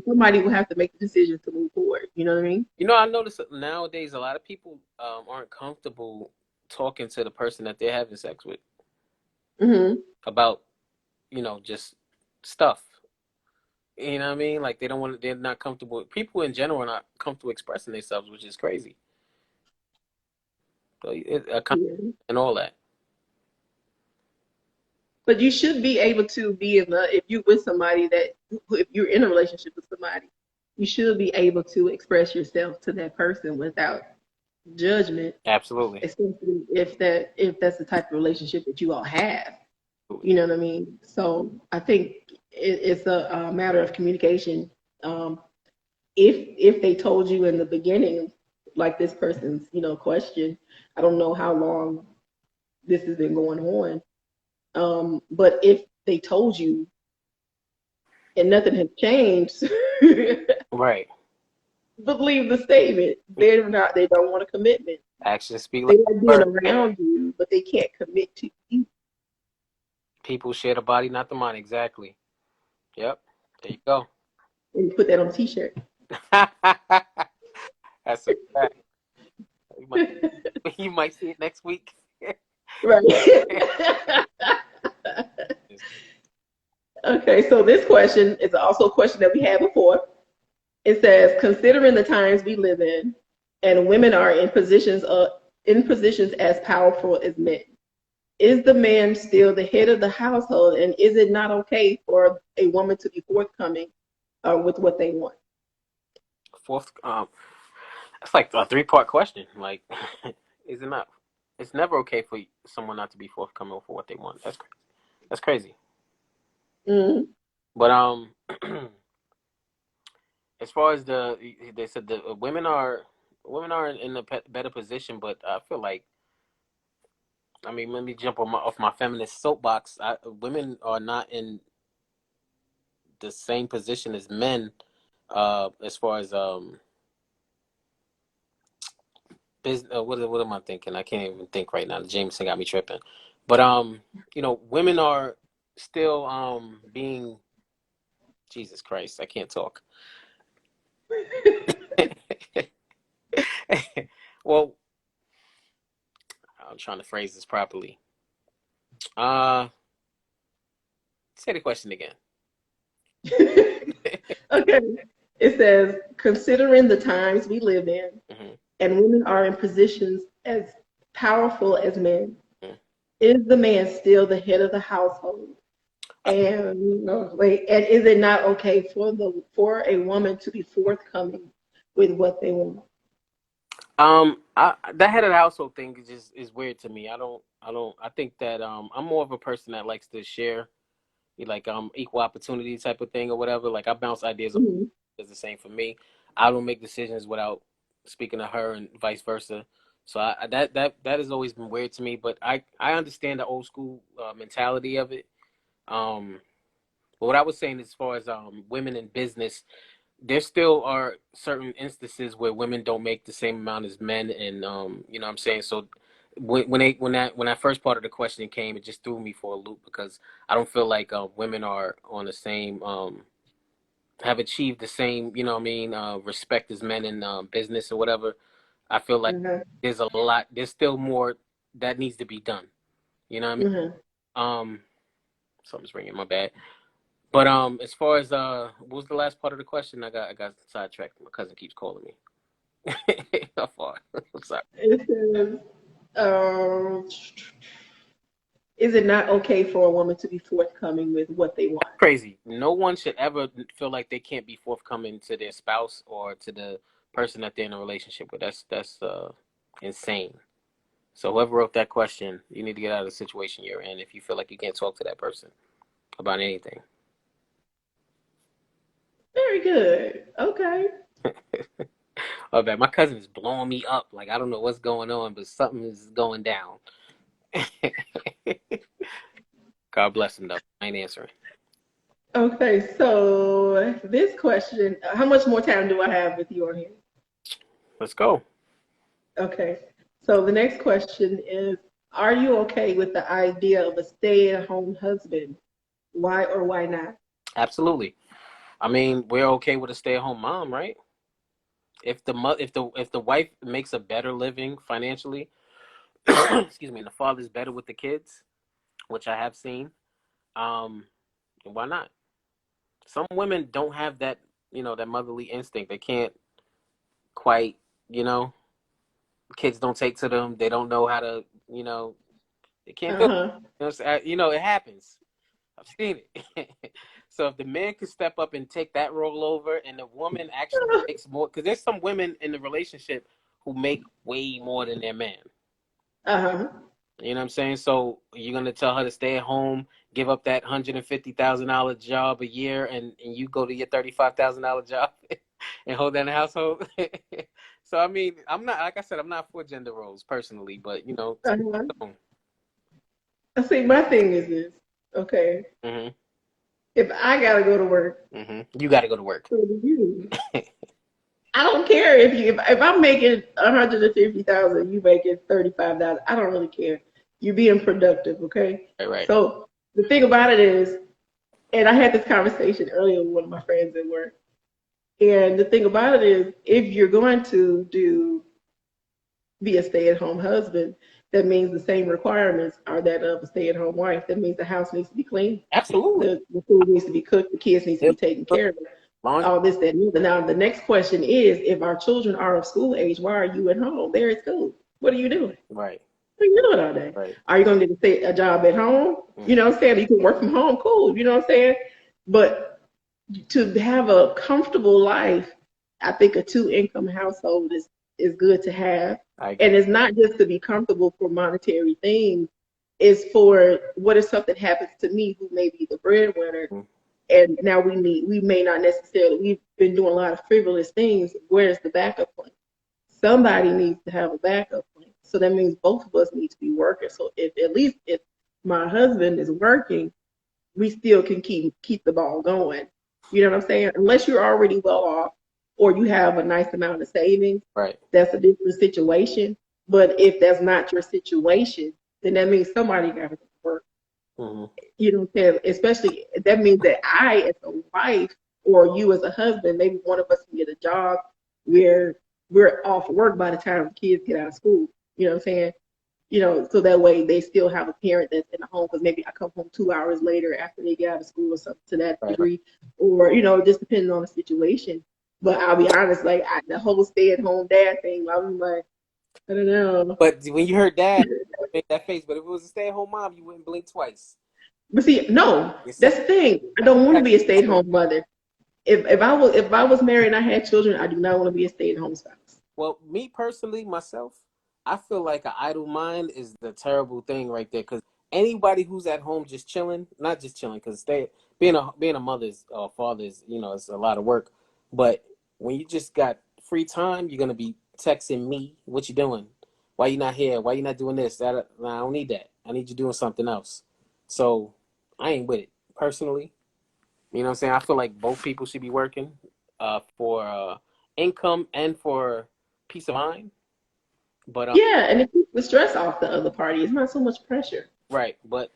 somebody will have to make the decision to move forward. You know what I mean? I notice that nowadays a lot of people aren't comfortable talking to the person that they're having sex with about, just stuff. You know what I mean? Like they're not comfortable. People in general are not comfortable expressing themselves, which is crazy. So and all that. But you should be able to be if you're with somebody if you're in a relationship with somebody, you should be able to express yourself to that person without judgment. Absolutely. Especially if that's the type of relationship that you all have. You know what I mean? So I think it's a matter of communication. If they told you in the beginning, like this person's, question, I don't know how long this has been going on. But if they told you and nothing has changed, right? Believe the statement. They don't want a commitment. Actions speak they like being around you, but they can't commit to you. People share the body, not the mind. Exactly. Yep. There you go. And you put that on a t-shirt. That's a fact. You might see it next week. Right. Okay, so this question is also a question that we had before. It says, considering the times we live in, and women are in positions as powerful as men, is the man still the head of the household, and is it not okay for a woman to be forthcoming with what they want? That's like a 3-part question. Like, is it not? It's never okay for someone not to be forthcoming for what they want. That's crazy. That's crazy. Mm-hmm. But as far as they said the women are in a better position, but I feel like, I mean, let me jump off my feminist soapbox. Women are not in the same position as men, as far as business. What am I thinking? I can't even think right now. Jameson got me tripping. But women are still being, Jesus Christ, I can't talk. Well, I'm trying to phrase this properly. Say the question again. Okay. It says, considering the times we live in, and women are in positions as powerful as men, is the man still the head of the household? And and is it not okay for a woman to be forthcoming with what they want? That head of the household thing is weird to me. I think that I'm more of a person that likes to share, like equal opportunity type of thing or whatever. Like I bounce ideas off. It's the same for me. I don't make decisions without speaking to her and vice versa. So that has always been weird to me. But I understand the old school mentality of it. But what I was saying as far as women in business, there still are certain instances where women don't make the same amount as men, and you know what I'm saying. So when that first part of the question came, it just threw me for a loop because I don't feel like women are on the same have achieved the same, you know what I mean, respect as men in business or whatever, I feel like Uh-huh. there's still more that needs to be done. You know what I mean? Uh-huh. Something's ringing my bad. But as far as what was the last part of the question? I got sidetracked. My cousin keeps calling me. How far? I'm sorry. It says, um, is it not okay for a woman to be forthcoming with what they want? Crazy. No one should ever feel like they can't be forthcoming to their spouse or to the person that they're in a relationship with. That's insane. So whoever wrote that question, you need to get out of the situation you're in if you feel like you can't talk to that person about anything. Very good. Okay. Oh, man, my cousin is blowing me up. Like I don't know what's going on, but something is going down. God bless him though. I ain't answering. Okay, so this question, how much more time do I have with you on here? Let's go. Okay, so the next question is, are you okay with the idea of a stay-at-home husband? Why or why not? Absolutely. I mean, we're okay with a stay-at-home mom, right? If the wife makes a better living financially, excuse me, and the father's better with the kids, which I have seen, um, why not? Some women don't have that, that motherly instinct. They can't quite, you know, kids don't take to them. They don't know how to, they can't do it. Uh-huh. It happens. I've seen it. So if the man could step up and take that role over, and the woman actually makes more, because there's some women in the relationship who make way more than their man. Uh-huh. You know what I'm saying? So you're gonna tell her to stay at home, give up that $150,000 job a year, and you go to your $35,000 job and hold down the household. So I mean, I'm not, like I said, I'm not for gender roles personally, but Uh-huh. See, my thing is this, okay, hmm if I gotta go to work, you got to go to work. so do you. I don't care if I'm making 150,000, you making 35,000. I don't really care. You're being productive, okay? Right. So the thing about it is, and I had this conversation earlier with one of my friends at work. And the thing about it is, if you're going to be a stay-at-home husband, that means the same requirements are that of a stay-at-home wife. That means the house needs to be clean, Absolutely. the food needs to be cooked, the kids needs to be Yep. taken care of. Laundry. All this, that, and the other. Now, the next question is, if our children are of school age, why are you at home? They're at school. What are you doing? Right. What are you doing all day? Right. Are you going to get a job at home? You know what I'm saying? You can work from home, cool. You know what I'm saying? But to have a comfortable life, I think a two-income household is good to have. And it's not just to be comfortable for monetary things. It's for what if something happens to me who may be the breadwinner, and now we may not necessarily, we've been doing a lot of frivolous things. Where's the backup plan? Somebody needs to have a backup plan. So that means both of us need to be working. So if my husband is working, we still can keep the ball going. You know what I'm saying? Unless you're already well off or you have a nice amount of savings, Right. that's a different situation. But if that's not your situation, then that means somebody got to work. Mm-hmm. You know what I'm saying? Especially that means that I, as a wife, or you as a husband, maybe one of us can get a job where we're off work by the time the kids get out of school. You know what I'm saying? So that way they still have a parent that's in the home, because maybe I come home 2 hours later after they get out of school or something to that degree, or, just depending on the situation. But I'll be honest, like the whole stay-at-home dad thing, I'm like, I don't know. But when you heard that, you made that face. But if it was a stay-at-home mom, you wouldn't blink twice. But see, no, that's the thing. I don't want to be a stay-at-home mother. If I was married and I had children, I do not want to be a stay-at-home spouse. Well, me personally, myself, I feel like an idle mind is the terrible thing right there. Because anybody who's at home just chilling, not just chilling, because being a mother's or father's, it's a lot of work. But when you just got free time, you're gonna be texting me, "What you doing? Why you not here? Why you not doing this?" That I don't need that. I need you doing something else. So I ain't with it personally. You know what I'm saying? I feel like both people should be working for income and for peace of mind. But yeah, and it keeps the stress off the other party. It's not so much pressure. right. But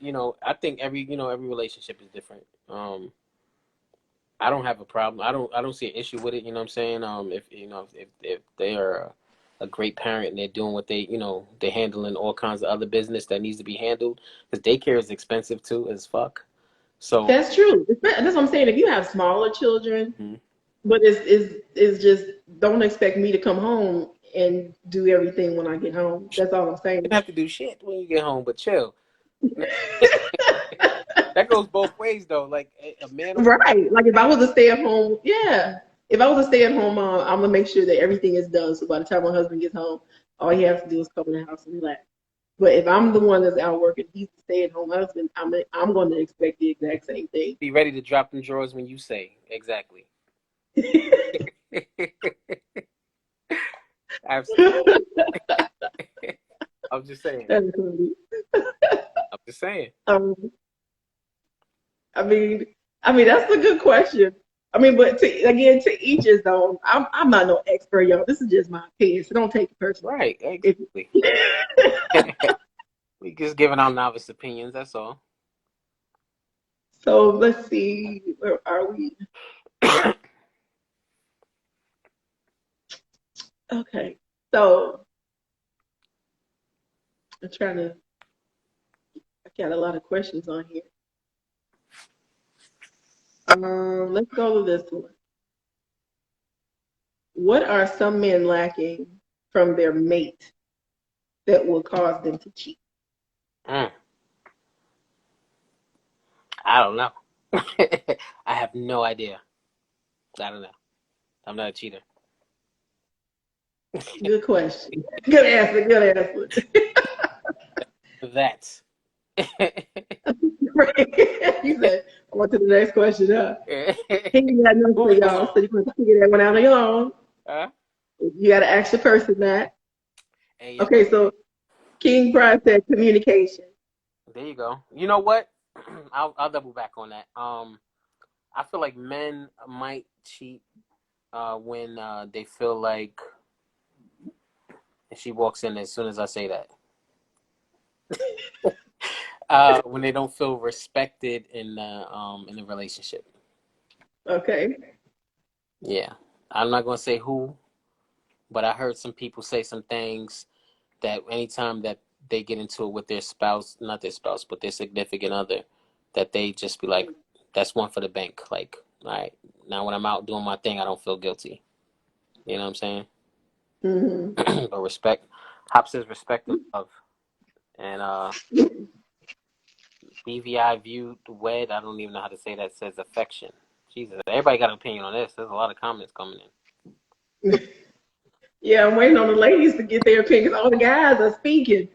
I think every relationship is different. I don't have a problem. I don't see an issue with it. You know what I'm saying? If if they are a great parent and they're doing what they they're handling all kinds of other business that needs to be handled because daycare is expensive too as fuck. So That's true. That's what I'm saying. If you have smaller children, mhm. but it's just don't expect me to come home and do everything when I get home. That's all I'm You saying. don't have to do shit when you get home, but chill. That goes both ways though. Like a man. Right. Like if I was a stay at home, yeah. If I was a stay at home mom, I'm gonna make sure that everything is done. So by the time my husband gets home, all he has to do is come in the house and relax. But if I'm the one that's out working, he's the stay at home husband, I'm going to expect the exact same thing. Be ready to drop them drawers when you say exactly. Absolutely. I'm just saying. That's funny. I'm just saying. Um, I mean, that's a good question. I mean, but to each his own. I'm not no expert, y'all. This is just my opinion, so don't take it personally. Right. If, Exactly. We just giving our novice opinions. That's all. so let's see, where are we? Okay, so I'm trying to. I got a lot of questions on here. Let's go to this one. What are some men lacking from their mate that will cause them to cheat? Mm, I don't know. I have no idea. I don't know. I'm not a cheater. Good question. Good answer. Good answer. That. He said, on to the next question, huh? He ain't got nothing for Moving y'all, along. so you can figure that one out on your own. Huh? You got to ask your person that. Hey, yo, Okay, so King Pride said communication. there you go. You know what? I'll double back on that. I feel like men might cheat when they feel like, and she walks in as soon as I say that. When they don't feel respected in the relationship. Okay. Yeah, I'm not gonna say who, but I heard some people say some things that anytime that they get into it with their spouse, not their spouse, but their significant other, that they just be like, "That's one for the bank." Like, all right, now when I'm out doing my thing, I don't feel guilty. You know what I'm saying? Hmm. But respect, Hop says respect and love, and BVI viewed wed. I don't even know how to say that. Says affection. Jesus, everybody got an opinion on this. There's a lot of comments coming in. Yeah, I'm waiting on the ladies to get their opinions. All the guys are speaking.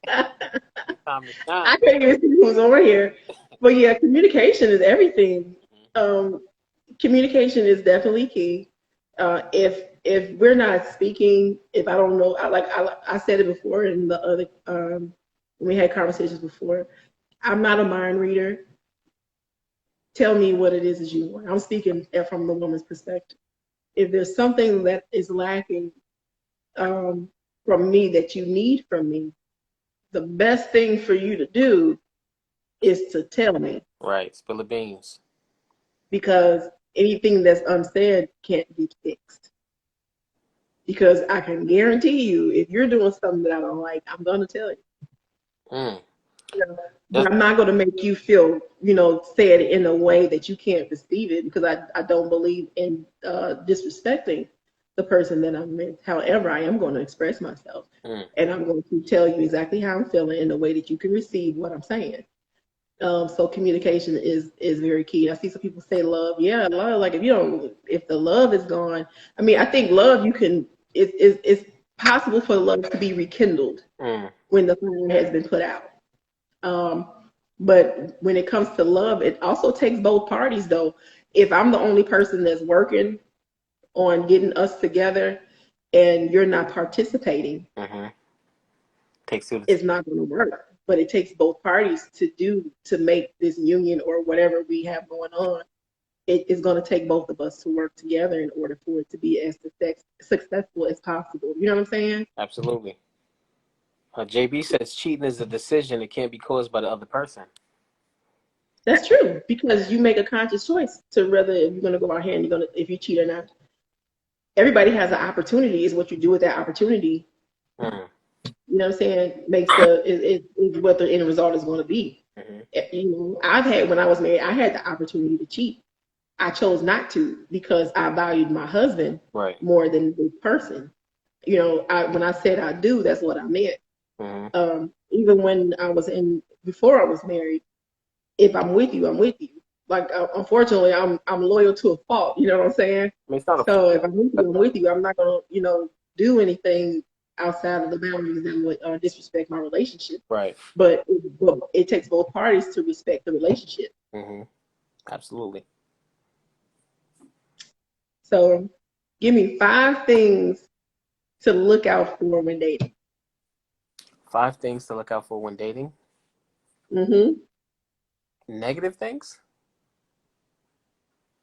Time to I shine. can't even see who's on here. But yeah, communication is everything. Um, Communication is definitely key. If we're not speaking, if I don't know, I said it before in the other when we had conversations before. I'm not a mind reader. Tell me what it is that you want. I'm speaking from the woman's perspective. If there's something that is lacking um, from me that you need from me, the best thing for you to do is to tell me, Right, spill the beans. because anything that's unsaid can't be fixed. Because I can guarantee you, if you're doing something that I don't like, I'm going to tell you. Mm. You know, That's, but I'm not going to make you feel, say it in a way that you can't receive it, because I don't believe in disrespecting the person that I'm with. However, I am going to express myself, mm. and I'm going to tell you exactly how I'm feeling in a way that you can receive what I'm saying. So communication is very key. I see some people say love. Yeah, love. Like if the love is gone, I mean, I think love it's possible for love to be rekindled Mm. when the fire has been put out. Um, but when it comes to love, it also takes both parties, though. If I'm the only person that's working on getting us together and you're not participating, Mm-hmm. Takes two to it's not going to work. But it takes both parties to make this union or whatever we have going on. It is going to take both of us to work together in order for it to be as successful as possible. You know what I'm saying? absolutely. JB says cheating is a decision. It can't be caused by the other person. That's true because you make a conscious choice to whether if you're gonna go out here and if you cheat or not. Everybody has an opportunity. Is what you do with that opportunity. Mm, You know what I'm saying? Makes is what the end result is going to be. hmm. You know, I've had when I was married, I had the opportunity to cheat. I chose not to because I valued my husband Right. more than the person. You know, when I said I do, that's what I meant. Hmm. Even when I was before I was married, if I'm with you, I'm with you. Like, unfortunately, I'm loyal to a fault. You know what I'm saying? I mean, it's not a So if I'm with you, I'm with you. I'm not gonna, do anything outside of the boundaries that would disrespect my relationship. right. But it takes both parties to respect the relationship. Hmm. Absolutely. So, give me 5 things to look out for when dating. 5 things to look out for when dating. Mm-hmm. Negative things.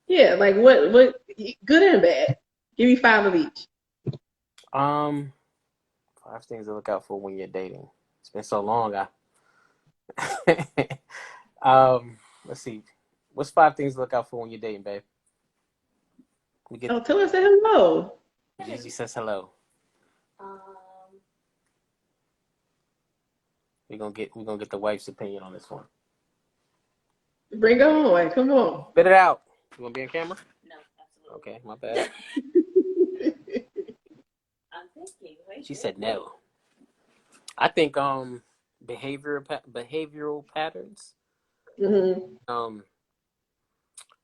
Yeah, like what, good and bad. Give me 5 of each. Um, 5 things to look out for when you're dating. It's been so long. Let's see. What's 5 things to look out for when you're dating, babe? We get Oh, tell her I said hello. Gigi says hello. We're gonna get the wife's opinion on this one. Bring her on. Come on. Spit it out. You wanna be on camera? No, absolutely. Okay, my bad. I'm thinking. She said no. I think behavioral patterns. Mm-hmm.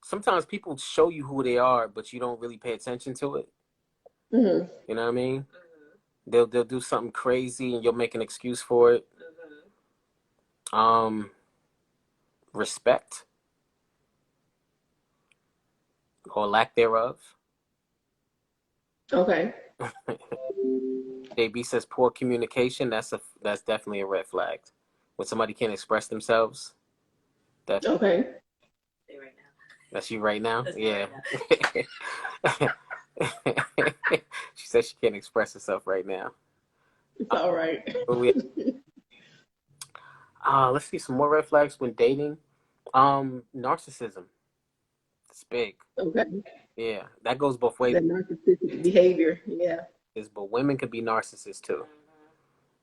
Sometimes people show you who they are, but you don't really pay attention to it. Mm-hmm. You know what I mean? They'll do something crazy and you'll make an excuse for it. Respect or lack thereof. Okay. JB says poor communication. That's definitely a red flag. When somebody can't express themselves, that Okay. that's you right now. Yeah. She says she can't express herself right now. It's all right. Let's see some more red flags when dating. Narcissism. It's big. Okay. Yeah, that goes both ways. The narcissistic behavior. Yeah. But women could be narcissists too.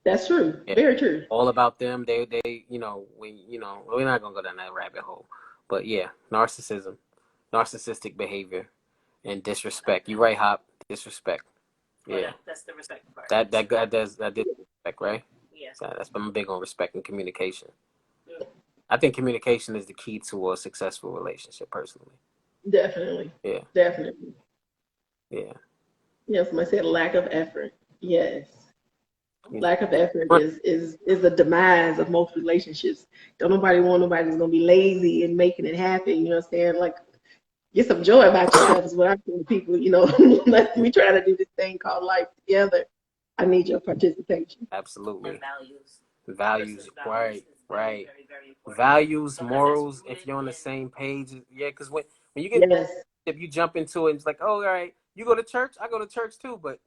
That's true. Yeah. Very true. All about them. They we're not gonna go down that rabbit hole. But yeah, narcissistic behavior, and disrespect. You right, Hop? Disrespect. Yeah. That's the respect part. That disrespect, right? Yeah. So that's been big on respect and communication. I think communication is the key to a successful relationship, personally. Definitely. Yeah. Definitely. Yeah. Yes, somebody said lack of effort. Yes. Lack of effort is the demise of most relationships. Don't nobody want nobody that's gonna be lazy and making it happen. You know what I'm saying? Like, get some joy about yourself is what I tell people. Let me try to do this thing called life together. I need your participation. Absolutely. And values. Right. Right. Values, morals. If you're on the same page, yeah. Because when you get Yes. if you jump into it, it's like, oh, all right, you go to church, I go to church too, but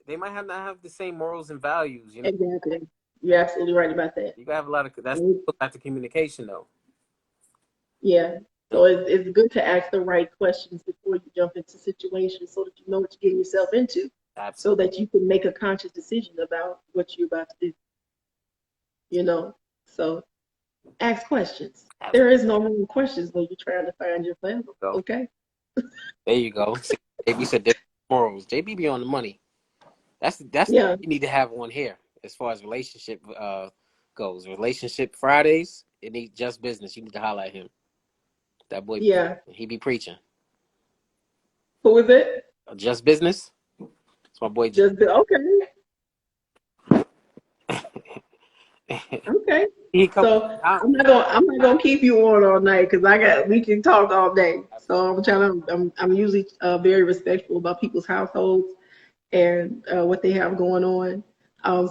they might not have the same morals and values. Exactly. You're absolutely right about that. You gotta have a lot of that's back to communication, though. Yeah. So it's good to ask the right questions before you jump into situations so that you know what you're getting yourself into. Absolutely. So that you can make a conscious decision about what you're about to do. So ask questions. Absolutely. There is no wrong questions when you're trying to find your family. Okay? There you go. JB said different morals. JB be on the money. That's Yeah. you need to have one here as far as relationship goes. Relationship Fridays, it needs just business. You need to highlight him. That boy, Yeah. he be preaching. Who is it? Just business. It's my boy. Okay. Okay. So I'm not gonna keep you on all night because we can talk all day. So I'm usually very respectful about people's households and what they have going on.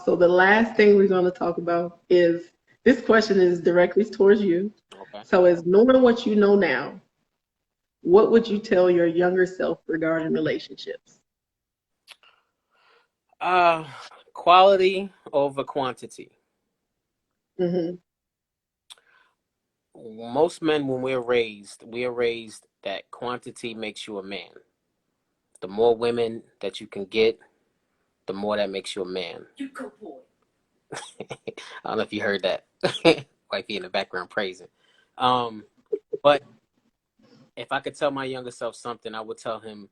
So the last thing we're going to talk about is this question is directly towards you. Okay. So as knowing what you know now, what would you tell your younger self regarding relationships? Quality over quantity. Mm-hmm. most men, when we are raised that quantity makes you a man. The more women that you can get, the more that makes you a man. You go, boy. I don't know if you heard that. Wifey in the background praising. But if I could tell my younger self something, I would tell him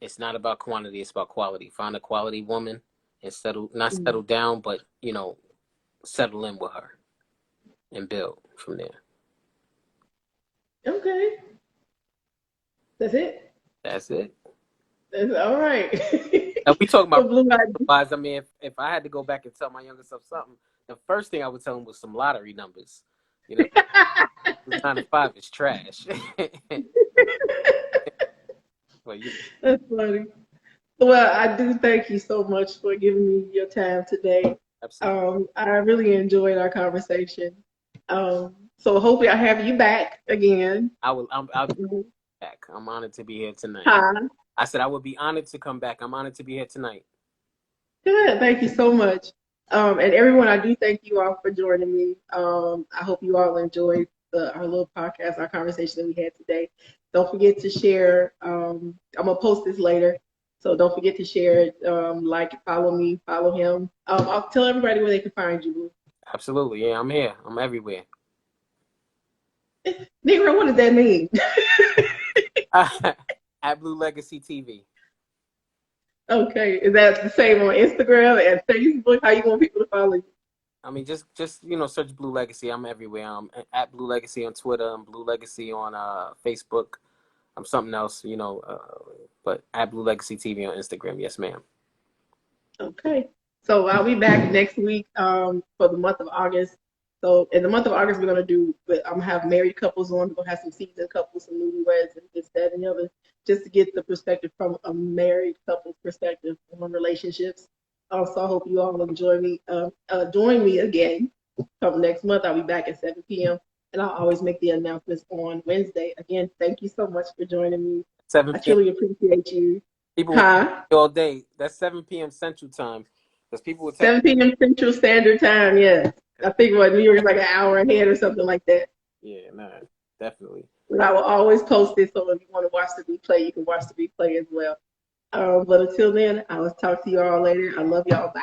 it's not about quantity, it's about quality. Find a quality woman and not settle down, but, settle in with her and build from there. Okay. That's it. That's it. That's all right. Now, we talking about Blue wise. I mean, if I had to go back and tell my younger self something, the first thing I would tell him was some lottery numbers. 9 to 5 is trash. Well, That's funny. Well, I do thank you so much for giving me your time today. Absolutely. I really enjoyed our conversation. So hopefully I have you back again. I'll be back. I'm honored to be here tonight. Huh? I said I would be honored to come back. I'm honored to be here tonight. Good. Thank you so much. And everyone, I do thank you all for joining me. I hope you all enjoyed our little podcast, our conversation that we had today. Don't forget to share. I'm going to post this later. So don't forget to share it. Like, follow me, follow him. I'll tell everybody where they can find you. Absolutely. Yeah, I'm here. I'm everywhere. Negro, what does that mean? At Blue Legacy TV. Okay. Is that the same on Instagram and Facebook? How you want people to follow you? I mean, just search Blue Legacy. I'm everywhere. I'm at Blue Legacy on Twitter. I'm Blue Legacy on Facebook. I'm something else, but at Blue Legacy TV on Instagram. Yes, ma'am. Okay. So I'll be back next week for the month of August. So in the month of August, I'm gonna have married couples on. We're gonna have some seasoned couples, some newlyweds, and this, that, and the other, just to get the perspective from a married couple's perspective on relationships. So I hope you all will join me again. Come next month, I'll be back at 7 p.m. and I'll always make the announcements on Wednesday. Again, thank you so much for joining me. 7 p.m. I truly appreciate you. People all day. That's 7 p.m. Central Time. Because people would 7 p.m. Central Standard Time, yes. I think New York is like an hour ahead or something like that. Yeah, no, definitely. But I will always post it, so if you want to watch the replay, you can watch the replay as well. But until then, I will talk to you all later. I love y'all. Bye.